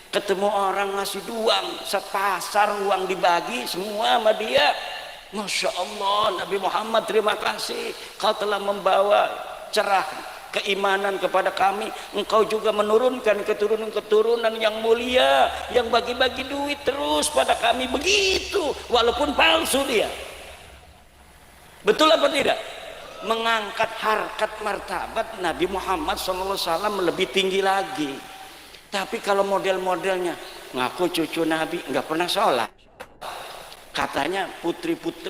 Ketemu orang ngasih uang, sepasar uang dibagi semua sama dia. Masya Allah, Nabi Muhammad terima kasih, kau telah membawa cerah keimanan kepada kami. Engkau juga menurunkan keturunan-keturunan yang mulia, yang bagi-bagi duit terus pada kami. Begitu, walaupun palsu dia. Betul apa tidak? Mengangkat harkat martabat Nabi Muhammad SAW lebih tinggi lagi. Tapi kalau model-modelnya ngaku cucu Nabi, nggak pernah sholat, katanya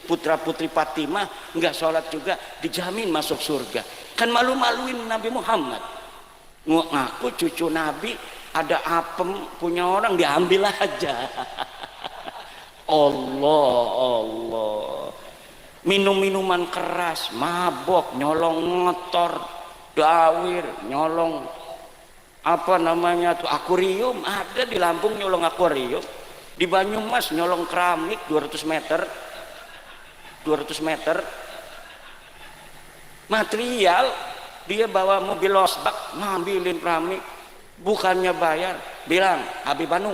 putra putri Fatimah nggak sholat juga, dijamin masuk surga. Kan malu-maluin Nabi Muhammad. Ngaku cucu Nabi, ada apem punya orang diambil aja. Allah, minum-minuman keras, mabok, nyolong motor, dawir, nyolong apa namanya tuh akuarium, ada di Lampung nyolong akuarium, di Banyumas nyolong keramik 200 meter material, dia bawa mobil losbak ngambilin keramik, bukannya bayar, bilang Habib Anu,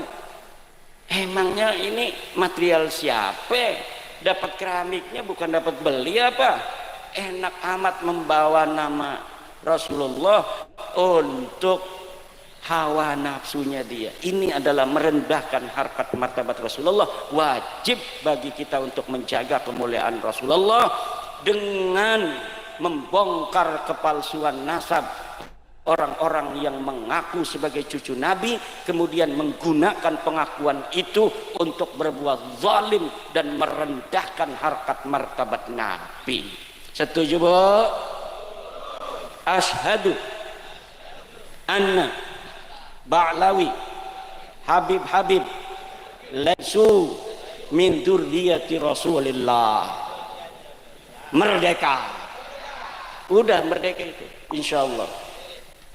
emangnya ini material siapa? Dapat keramiknya bukan dapat beli apa? Enak amat membawa nama Rasulullah untuk hawa nafsunya dia. Ini adalah merendahkan harkat martabat Rasulullah. Wajib bagi kita untuk menjaga kemuliaan Rasulullah dengan membongkar kepalsuan nasab orang-orang yang mengaku sebagai cucu Nabi, kemudian menggunakan pengakuan itu untuk berbuat zalim dan merendahkan harkat martabat Nabi. Setuju, Bu? Asyhadu anna Ba'lawi Habib laisu min dzurriyyati Rasulillah. Merdeka, udah merdeka itu insyaallah.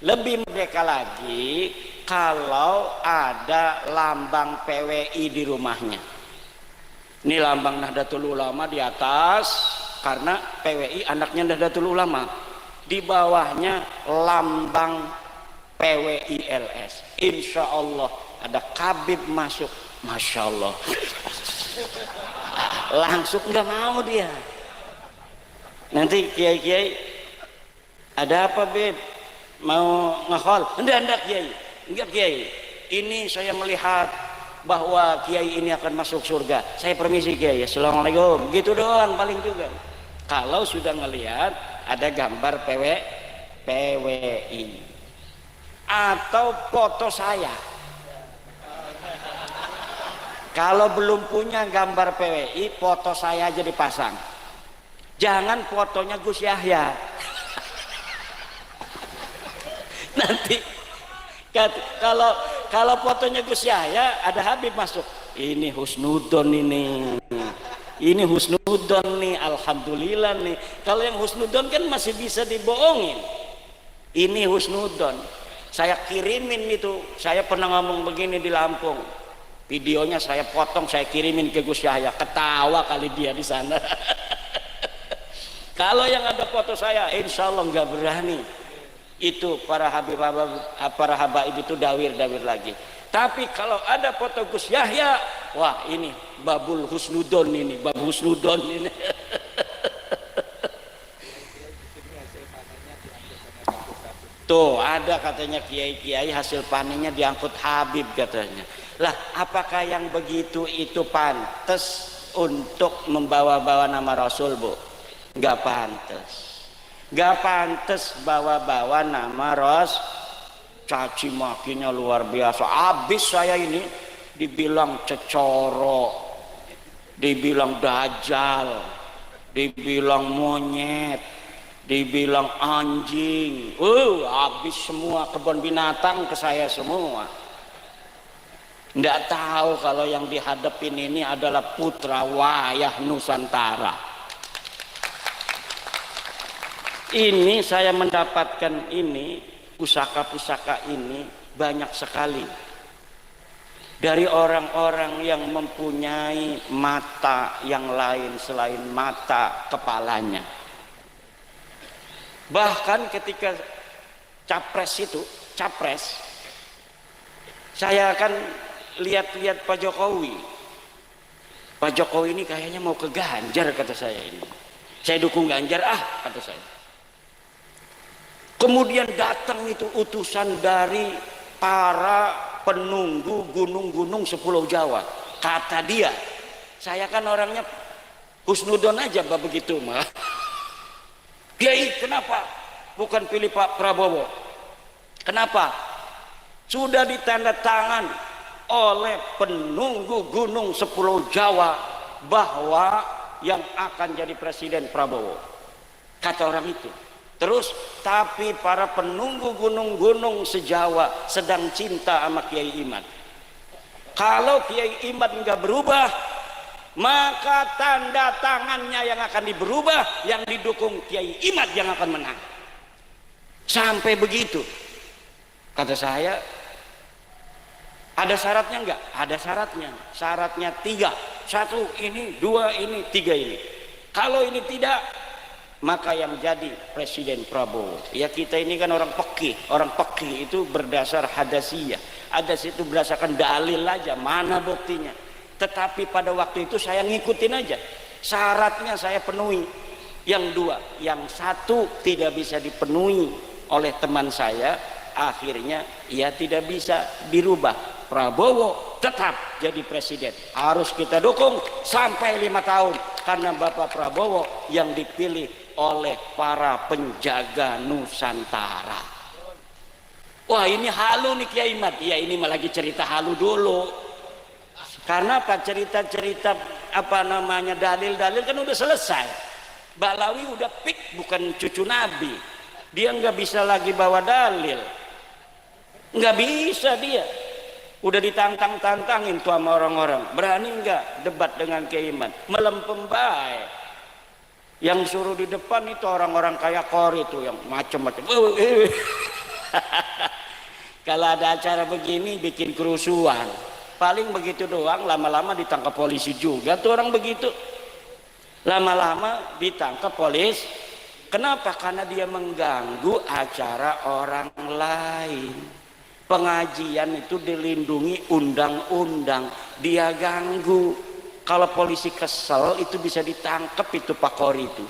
Lebih merdeka lagi kalau ada lambang PWI di rumahnya. Ini lambang Nahdlatul Ulama di atas, karena PWI anaknya Nahdlatul Ulama. Di bawahnya lambang PWILS. Insya Allah ada Khabib masuk, Masya Allah. Langsung nggak mau dia. Nanti kiai-kiai, ada apa Beb? Mau ngehol? Enggak kiai, enggak kiai. Ini saya melihat bahwa kiai ini akan masuk surga. Saya permisi kiai, assalamualaikum. Gitu doang paling juga. Kalau sudah ngelihat ada gambar PWI atau foto saya. Kalau belum punya gambar PWI, foto saya aja dipasang. Jangan fotonya Gus Yahya. Nanti kalau fotonya Gus Yahya ada Habib masuk. Ini husnudon ini. Ini husnudon nih, alhamdulillah nih. Kalau yang husnudon kan masih bisa dibohongin. Ini husnudon. Saya kirimin itu. Saya pernah ngomong begini di Lampung. Videonya saya potong, saya kirimin ke Gus Yahya. Ketawa kali dia di sana. Kalau yang ada foto saya, insya Allah nggak berani. Itu para habaib itu dawir lagi. Tapi kalau ada foto Gus Yahya, wah ini babul husnudon ini, bab husnudon ini. Tuh ada katanya kiai-kiai hasil panennya diangkut Habib katanya. Lah apakah yang begitu itu pantas untuk membawa-bawa nama Rasul, Bu? Nggak pantas. Nggak pantas bawa-bawa nama Rasul. Caci makinya luar biasa. Abis saya ini dibilang cecoro, dibilang dajjal, dibilang monyet, dibilang anjing. Habis semua kebun binatang ke saya semua. Nggak tahu kalau yang dihadapin ini adalah putra wayah Nusantara. Ini saya mendapatkan ini, pusaka-pusaka ini banyak sekali dari orang-orang yang mempunyai mata yang lain selain mata kepalanya. Bahkan ketika capres, saya akan lihat-lihat Pak Jokowi. Pak Jokowi ini kayaknya mau ke Ganjar kata saya ini. Saya dukung Ganjar kata saya. Kemudian datang itu utusan dari para penunggu gunung-gunung sepuluh Jawa. Kata dia, saya kan orangnya husnudon aja begitu mah. Kiai kenapa bukan pilih Pak Prabowo? Kenapa? Sudah ditanda tangan oleh penunggu gunung 10 Jawa bahwa yang akan jadi presiden Prabowo, kata orang itu. Terus tapi para penunggu gunung-gunung sejawa sedang cinta sama Kiai Imad. Kalau Kiai Imad nggak berubah, maka tanda tangannya yang akan berubah, yang didukung Kiai Imad yang akan menang. Sampai begitu. Kata saya, ada syaratnya enggak? Ada syaratnya. Syaratnya 3. 1 ini, 2 ini, 3 ini. Kalau ini tidak, maka yang jadi presiden Prabowo. Ya kita ini kan orang pekih. Orang pekih itu berdasar hadasiyah. Hadas itu berdasarkan dalil aja, mana buktinya. Tetapi pada waktu itu saya ngikutin aja. Syaratnya saya penuhi. Yang 2, yang 1 tidak bisa dipenuhi oleh teman saya. Akhirnya ia tidak bisa dirubah. Prabowo tetap jadi presiden, harus kita dukung sampai 5 tahun karena Bapak Prabowo yang dipilih oleh para penjaga Nusantara. Wah ini halu nih Kiai Imad. Ya ini malah lagi cerita halu dulu. Karena apa? Cerita-cerita dalil-dalil kan udah selesai. Balawi udah pik bukan cucu Nabi. Dia nggak bisa lagi bawa dalil. Nggak bisa dia. Udah ditantang-tantangin tuh sama orang-orang. Berani nggak debat dengan Kiai Imad? Melempem baik. Yang suruh di depan itu orang-orang kayak Kori itu yang macam-macam. Kalau ada acara begini bikin kerusuhan. paling begitu doang, lama-lama ditangkap polisi juga tuh orang begitu, lama-lama ditangkap polisi. Kenapa? Karena dia mengganggu acara orang lain. Pengajian itu dilindungi undang-undang, dia ganggu. Kalau polisi kesel itu bisa ditangkap itu Pak Kori itu.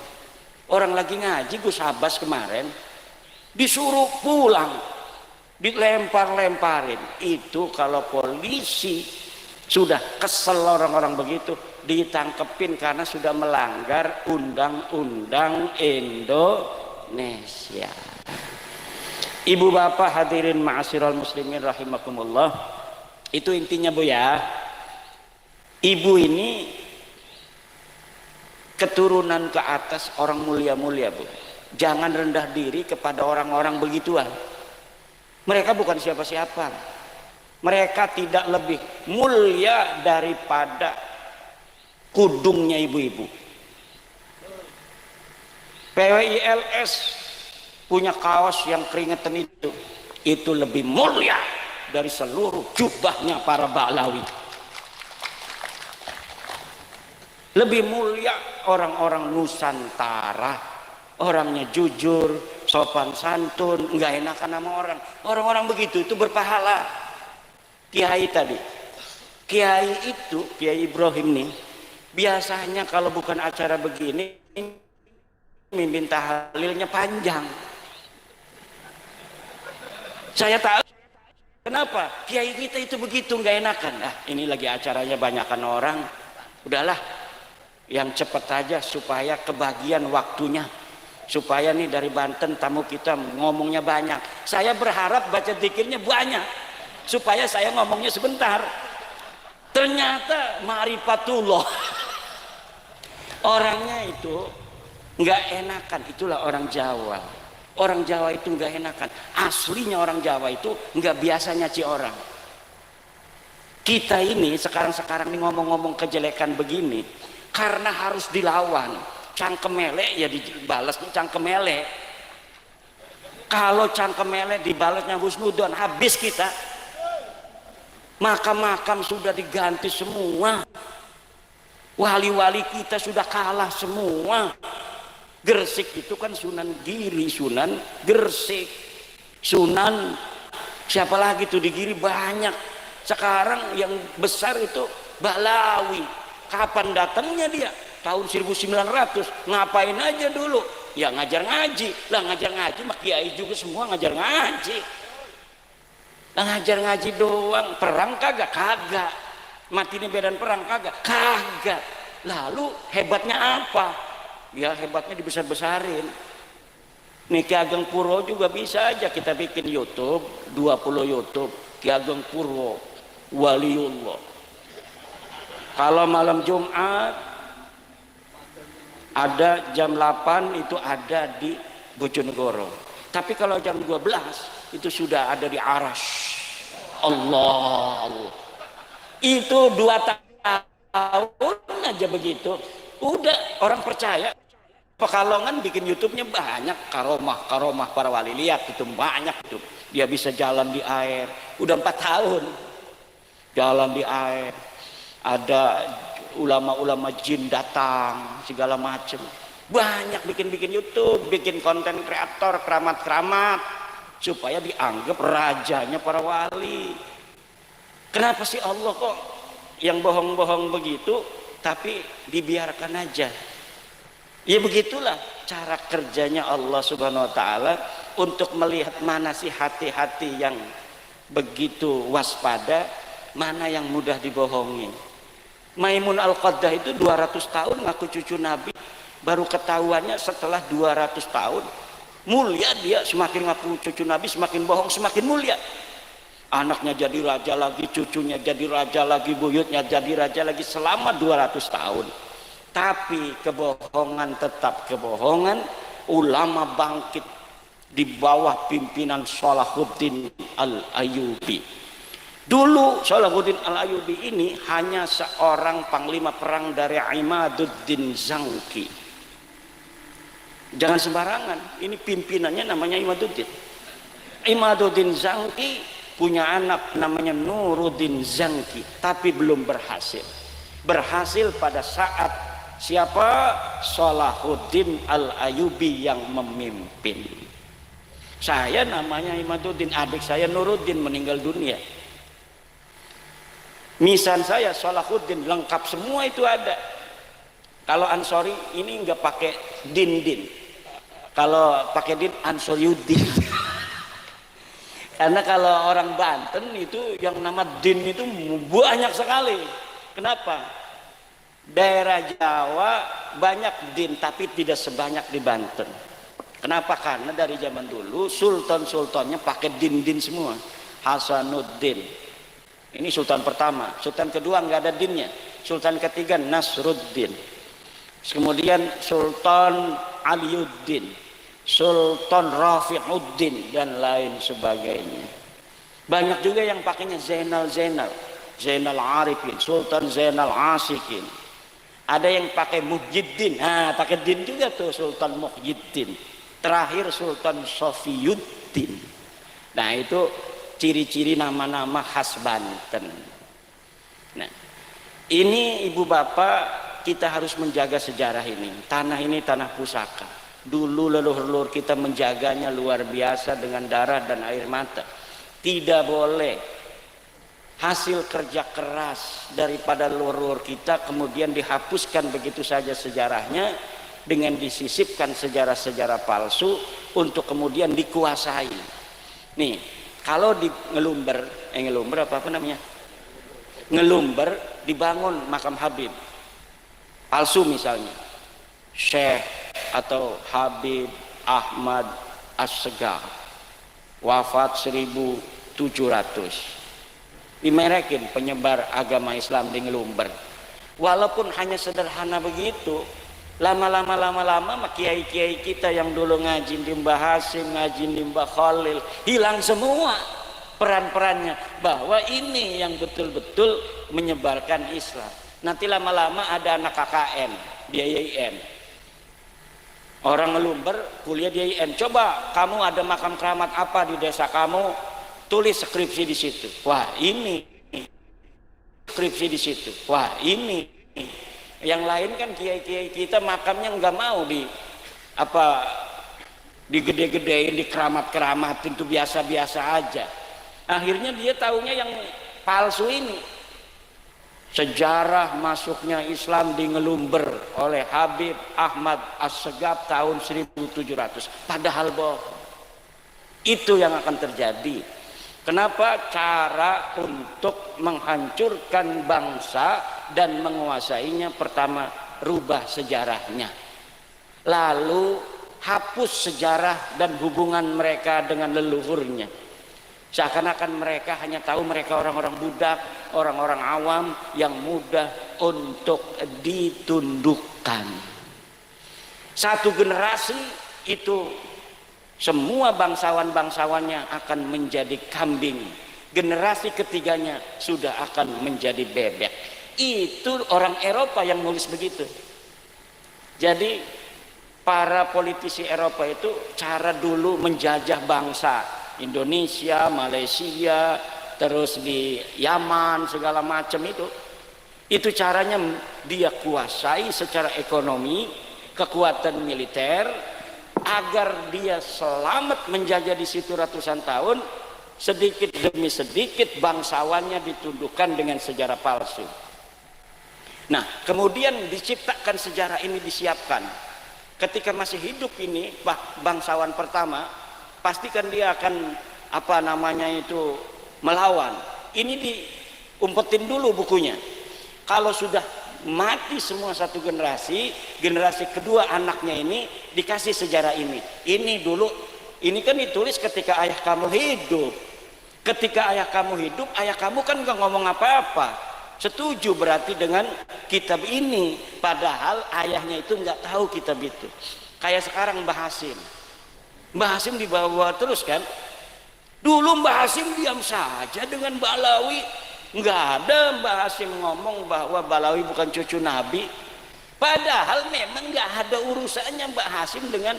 Orang lagi ngaji Gus Abbas kemarin disuruh pulang, dilempar-lemparin. Itu kalau polisi sudah kesel orang-orang begitu ditangkepin karena sudah melanggar undang-undang Indonesia. Ibu bapak hadirin ma'asyiral muslimin rahimakumullah, itu intinya Bu ya. Ibu ini keturunan ke atas orang mulia-mulia Bu. Jangan rendah diri kepada orang-orang begituan. Mereka bukan siapa-siapa. Mereka tidak lebih mulia daripada kudungnya ibu-ibu. PWILS punya kaos yang keringetan itu lebih mulia dari seluruh jubahnya para Ba'lawi. Lebih mulia orang-orang Nusantara, orangnya jujur, sopan santun, nggak enakan sama orang. Orang-orang begitu itu berpahala. Kiai tadi, Kiai itu, Kiai Ibrahim nih, biasanya kalau bukan acara begini, mimpin tahlilnya panjang. Saya tahu kenapa Kiai kita itu begitu nggak enakan. Ah, ini lagi acaranya banyakan orang, udahlah, yang cepat aja supaya kebagian waktunya. Supaya nih dari Banten tamu kita ngomongnya banyak. Saya berharap baca zikirnya banyak supaya saya ngomongnya sebentar. Ternyata ma'rifatullah. Orangnya itu nggak enakan, itulah orang Jawa. Orang Jawa itu nggak enakan. Aslinya orang Jawa itu nggak biasa nyaci orang. Kita ini sekarang nih ngomong-ngomong kejelekan begini karena harus dilawan. Cangkemele ya dibalas cangkemele. Kalau cangkemele dibalasnya husnudon, habis kita. Makam-makam sudah diganti semua, wali-wali kita sudah kalah semua. Gresik itu kan Sunan Giri, Sunan Gresik, Sunan siapa lagi tuh di Giri banyak. Sekarang yang besar itu Ba'lawi. Kapan datangnya dia? Tahun 1900. Ngapain aja dulu? Ya ngajar ngaji. Lah ngajar ngaji mah kiai juga semua ngajar ngaji. Lah ngajar ngaji doang. Perang kagak? Kagak. Mati di medan perang kagak? Kagak. Lalu hebatnya apa? Ya hebatnya dibesar-besarin. Nih Ki Ageng Purwo juga bisa aja kita bikin YouTube, 20 YouTube Ki Ageng Purwo Waliullah. Kalau malam Jumat ada jam 8 itu ada di Bojonegoro. Tapi kalau jam 12 itu sudah ada di Aras. Allah. Itu 2 tahun aja begitu. Udah orang percaya. Pekalongan bikin YouTube-nya banyak, karomah para wali, lihat itu banyak itu. Dia bisa jalan di air. Udah 4 tahun jalan di air. Ada ulama-ulama jin datang segala macam. Banyak bikin YouTube, bikin konten kreator, keramat-keramat supaya dianggap rajanya para wali. Kenapa sih Allah kok yang bohong-bohong begitu tapi dibiarkan aja? Ya begitulah cara kerjanya Allah Subhanahu wa taala untuk melihat mana sih hati-hati yang begitu waspada, mana yang mudah dibohongi. Maimun Al-Qaddah itu 200 tahun ngaku cucu Nabi, baru ketahuannya setelah 200 tahun. Mulia dia, semakin ngaku cucu Nabi semakin bohong semakin mulia. Anaknya jadi raja lagi, cucunya jadi raja lagi, buyutnya jadi raja lagi selama 200 tahun. Tapi kebohongan tetap kebohongan. Ulama bangkit di bawah pimpinan Salahuddin Al-Ayyubi. Dulu Salahuddin Al-Ayyubi ini hanya seorang panglima perang dari Imaduddin Zangki. Jangan sembarangan, ini pimpinannya namanya Imaduddin. Imaduddin Zangki punya anak namanya Nuruddin Zanki, tapi belum berhasil. Berhasil pada saat siapa? Salahuddin Al-Ayyubi yang memimpin. Saya namanya Imaduddin, adik saya Nuruddin meninggal dunia. Misan saya Salahuddin, lengkap semua itu ada. Kalau Ansori ini nggak pakai din. Kalau pakai din Ansoriuddin. Karena kalau orang Banten itu yang nama din itu banyak sekali. Kenapa? Daerah Jawa banyak din tapi tidak sebanyak di Banten. Kenapa? Karena dari zaman dulu sultan-sultannya pakai din semua. Hasanuddin, ini sultan pertama. Sultan kedua nggak ada dinnya. Sultan ketiga Nasruddin. Kemudian Sultan Aliuddin, Sultan Rafiuddin, dan lain sebagainya. Banyak juga yang pakainya Zainal Arifin, Sultan Zainal Asikin. Ada yang pakai Muhyiddin, pakai din juga tuh, Sultan Muhyiddin. Terakhir Sultan Sofiyuddin. Nah itu ciri-ciri nama-nama khas Banten. Nah ini ibu bapak, kita harus menjaga sejarah ini. Tanah ini tanah pusaka. Dulu leluhur kita menjaganya luar biasa dengan darah dan air mata. Tidak boleh hasil kerja keras daripada leluhur kita kemudian dihapuskan begitu saja sejarahnya dengan disisipkan sejarah-sejarah palsu untuk kemudian dikuasai. Nih, kalau di Ngelumber apa namanya? Ngelumber dibangun makam Habib palsu misalnya, Syekh atau Habib Ahmad As-Segaf, wafat 1700, dimerekin penyebar agama Islam di Ngelumber. Walaupun hanya sederhana begitu, lama-lama kiai-kiai kita yang dulu ngaji di Mbah Hasim, ngaji di Mbah Khalil, hilang semua peran-perannya, bahwa ini yang betul-betul menyebarkan Islam. Nanti lama-lama ada anak KKN di IAIN, orang Ngelumber kuliah di IAIN, coba kamu ada makam keramat apa di desa kamu, tulis skripsi di situ. Wah ini skripsi di situ. Wah ini. Yang lain kan kiai-kiai kita makamnya nggak mau digede-gedein, dikeramat-keramatin, itu biasa-biasa aja. Akhirnya dia taunya yang palsu ini. Sejarah masuknya Islam di Ngelumber oleh Habib Ahmad As-Segaf tahun 1700, padahal bohong. Itu yang akan terjadi. Kenapa? Cara untuk menghancurkan bangsa dan menguasainya, pertama rubah sejarahnya, lalu hapus sejarah dan hubungan mereka dengan leluhurnya. Seakan-akan mereka hanya tahu mereka orang-orang budak, orang-orang awam yang mudah untuk ditundukkan. Satu generasi itu semua bangsawan-bangsawannya akan menjadi kambing. Generasi ketiganya sudah akan menjadi bebek. Itu orang Eropa yang nulis begitu. Jadi para politisi Eropa itu cara dulu menjajah bangsa Indonesia, Malaysia, terus di Yaman, segala macam itu caranya dia kuasai secara ekonomi, kekuatan militer, agar dia selamat menjajah di situ ratusan tahun. Sedikit demi sedikit bangsawannya ditundukkan dengan sejarah palsu. Nah kemudian diciptakan sejarah ini, disiapkan ketika masih hidup ini bangsawan pertama, pastikan dia akan melawan. Ini diumpetin dulu bukunya. Kalau sudah mati semua satu generasi, generasi kedua anaknya ini dikasih sejarah ini. Ini dulu, ini kan ditulis ketika ayah kamu hidup. Ketika ayah kamu hidup, ayah kamu kan gak ngomong apa-apa, setuju berarti dengan kitab ini, padahal ayahnya itu nggak tahu kitab itu. Kayak sekarang Mbah Hasim dibawa terus kan. Dulu Mbah Hasim diam saja dengan Balawi, nggak ada Mbah Hasim ngomong bahwa Balawi bukan cucu Nabi, padahal memang nggak ada urusannya Mbah Hasim dengan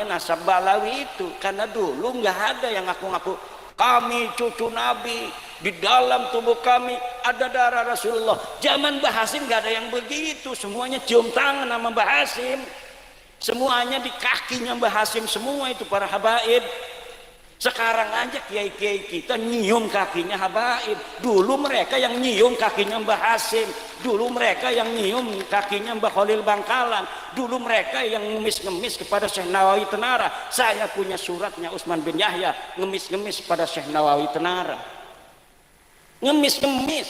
nasab Balawi itu, karena dulu nggak ada yang ngaku-ngaku Kami cucu Nabi, di dalam tubuh kami ada darah Rasulullah. Zaman Mbah Hasim gak ada yang begitu, semuanya cium tangan sama Mbah Hasim, semuanya di kakinya Mbah Hasim semua itu para habaib. Sekarang aja kiai-kiai kita nyium kakinya habaib. Dulu mereka yang nyium kakinya Mbah Hasim, dulu mereka yang nyium kakinya Mbah Khalil Bangkalan, dulu mereka yang ngemis-ngemis kepada Syekh Nawawi Tenara. Saya punya suratnya Utsman bin Yahya ngemis-ngemis pada Syekh Nawawi Tenara, ngemis-ngemis,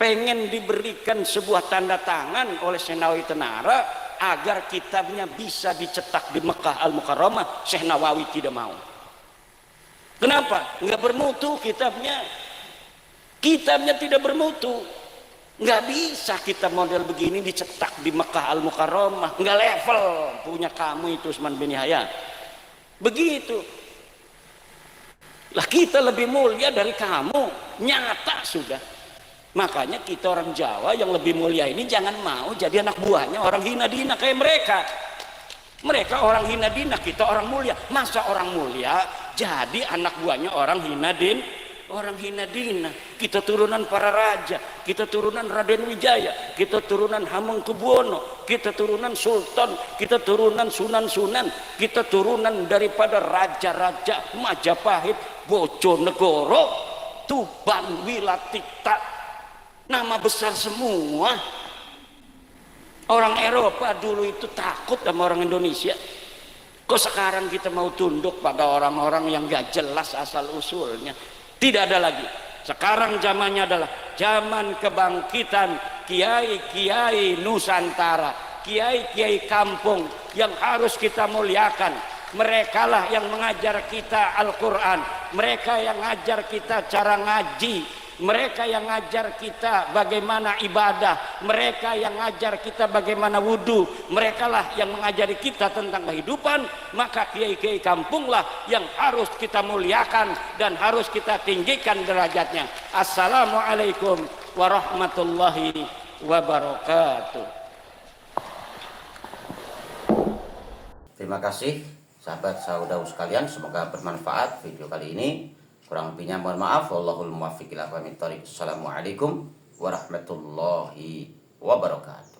pengen diberikan sebuah tanda tangan oleh Syekh Nawawi Tenara agar kitabnya bisa dicetak di Mekah Al-Mukarramah. Syekh Nawawi tidak mau. Kenapa? Nggak bermutu kitabnya. Kitabnya tidak bermutu. Nggak bisa kitab model begini dicetak di Mekah Al-Mukarramah. Nggak level punya kamu itu Utsman bin Yahya. Begitu. Lah kita lebih mulia dari kamu. Nyata sudah. Makanya kita orang Jawa yang lebih mulia ini jangan mau jadi anak buahnya orang hina dina kayak mereka. Mereka orang hina dina, kita orang mulia. Masa orang mulia jadi anak buahnya orang hina dina. Kita turunan para raja, kita turunan Raden Wijaya, kita turunan Hamengkubuwono, kita turunan sultan, kita turunan sunan-sunan, kita turunan daripada raja-raja Majapahit, Bojonegoro, Tuban, Wilatita. Nama besar semua. Orang Eropa dulu itu takut sama orang Indonesia. Kok sekarang kita mau tunduk pada orang-orang yang gak jelas asal usulnya? Tidak ada lagi. Sekarang zamannya adalah zaman kebangkitan kiai-kiai Nusantara, kiai-kiai kampung yang harus kita muliakan. Mereka lah yang mengajar kita Al-Quran, mereka yang ngajar kita cara ngaji, mereka yang ngajar kita bagaimana ibadah, mereka yang ngajar kita bagaimana wudhu, mereka lah yang mengajari kita tentang kehidupan. Maka kiai-kiai kampung lah yang harus kita muliakan dan harus kita tinggikan derajatnya. Assalamualaikum warahmatullahi wabarakatuh. Terima kasih sahabat saudara sekalian, semoga bermanfaat video kali ini. Kurang lebihnya mohon maaf. Wallahul muwaffiq ila aqwamit thoriq. Assalamualaikum warahmatullahi wabarakatuh.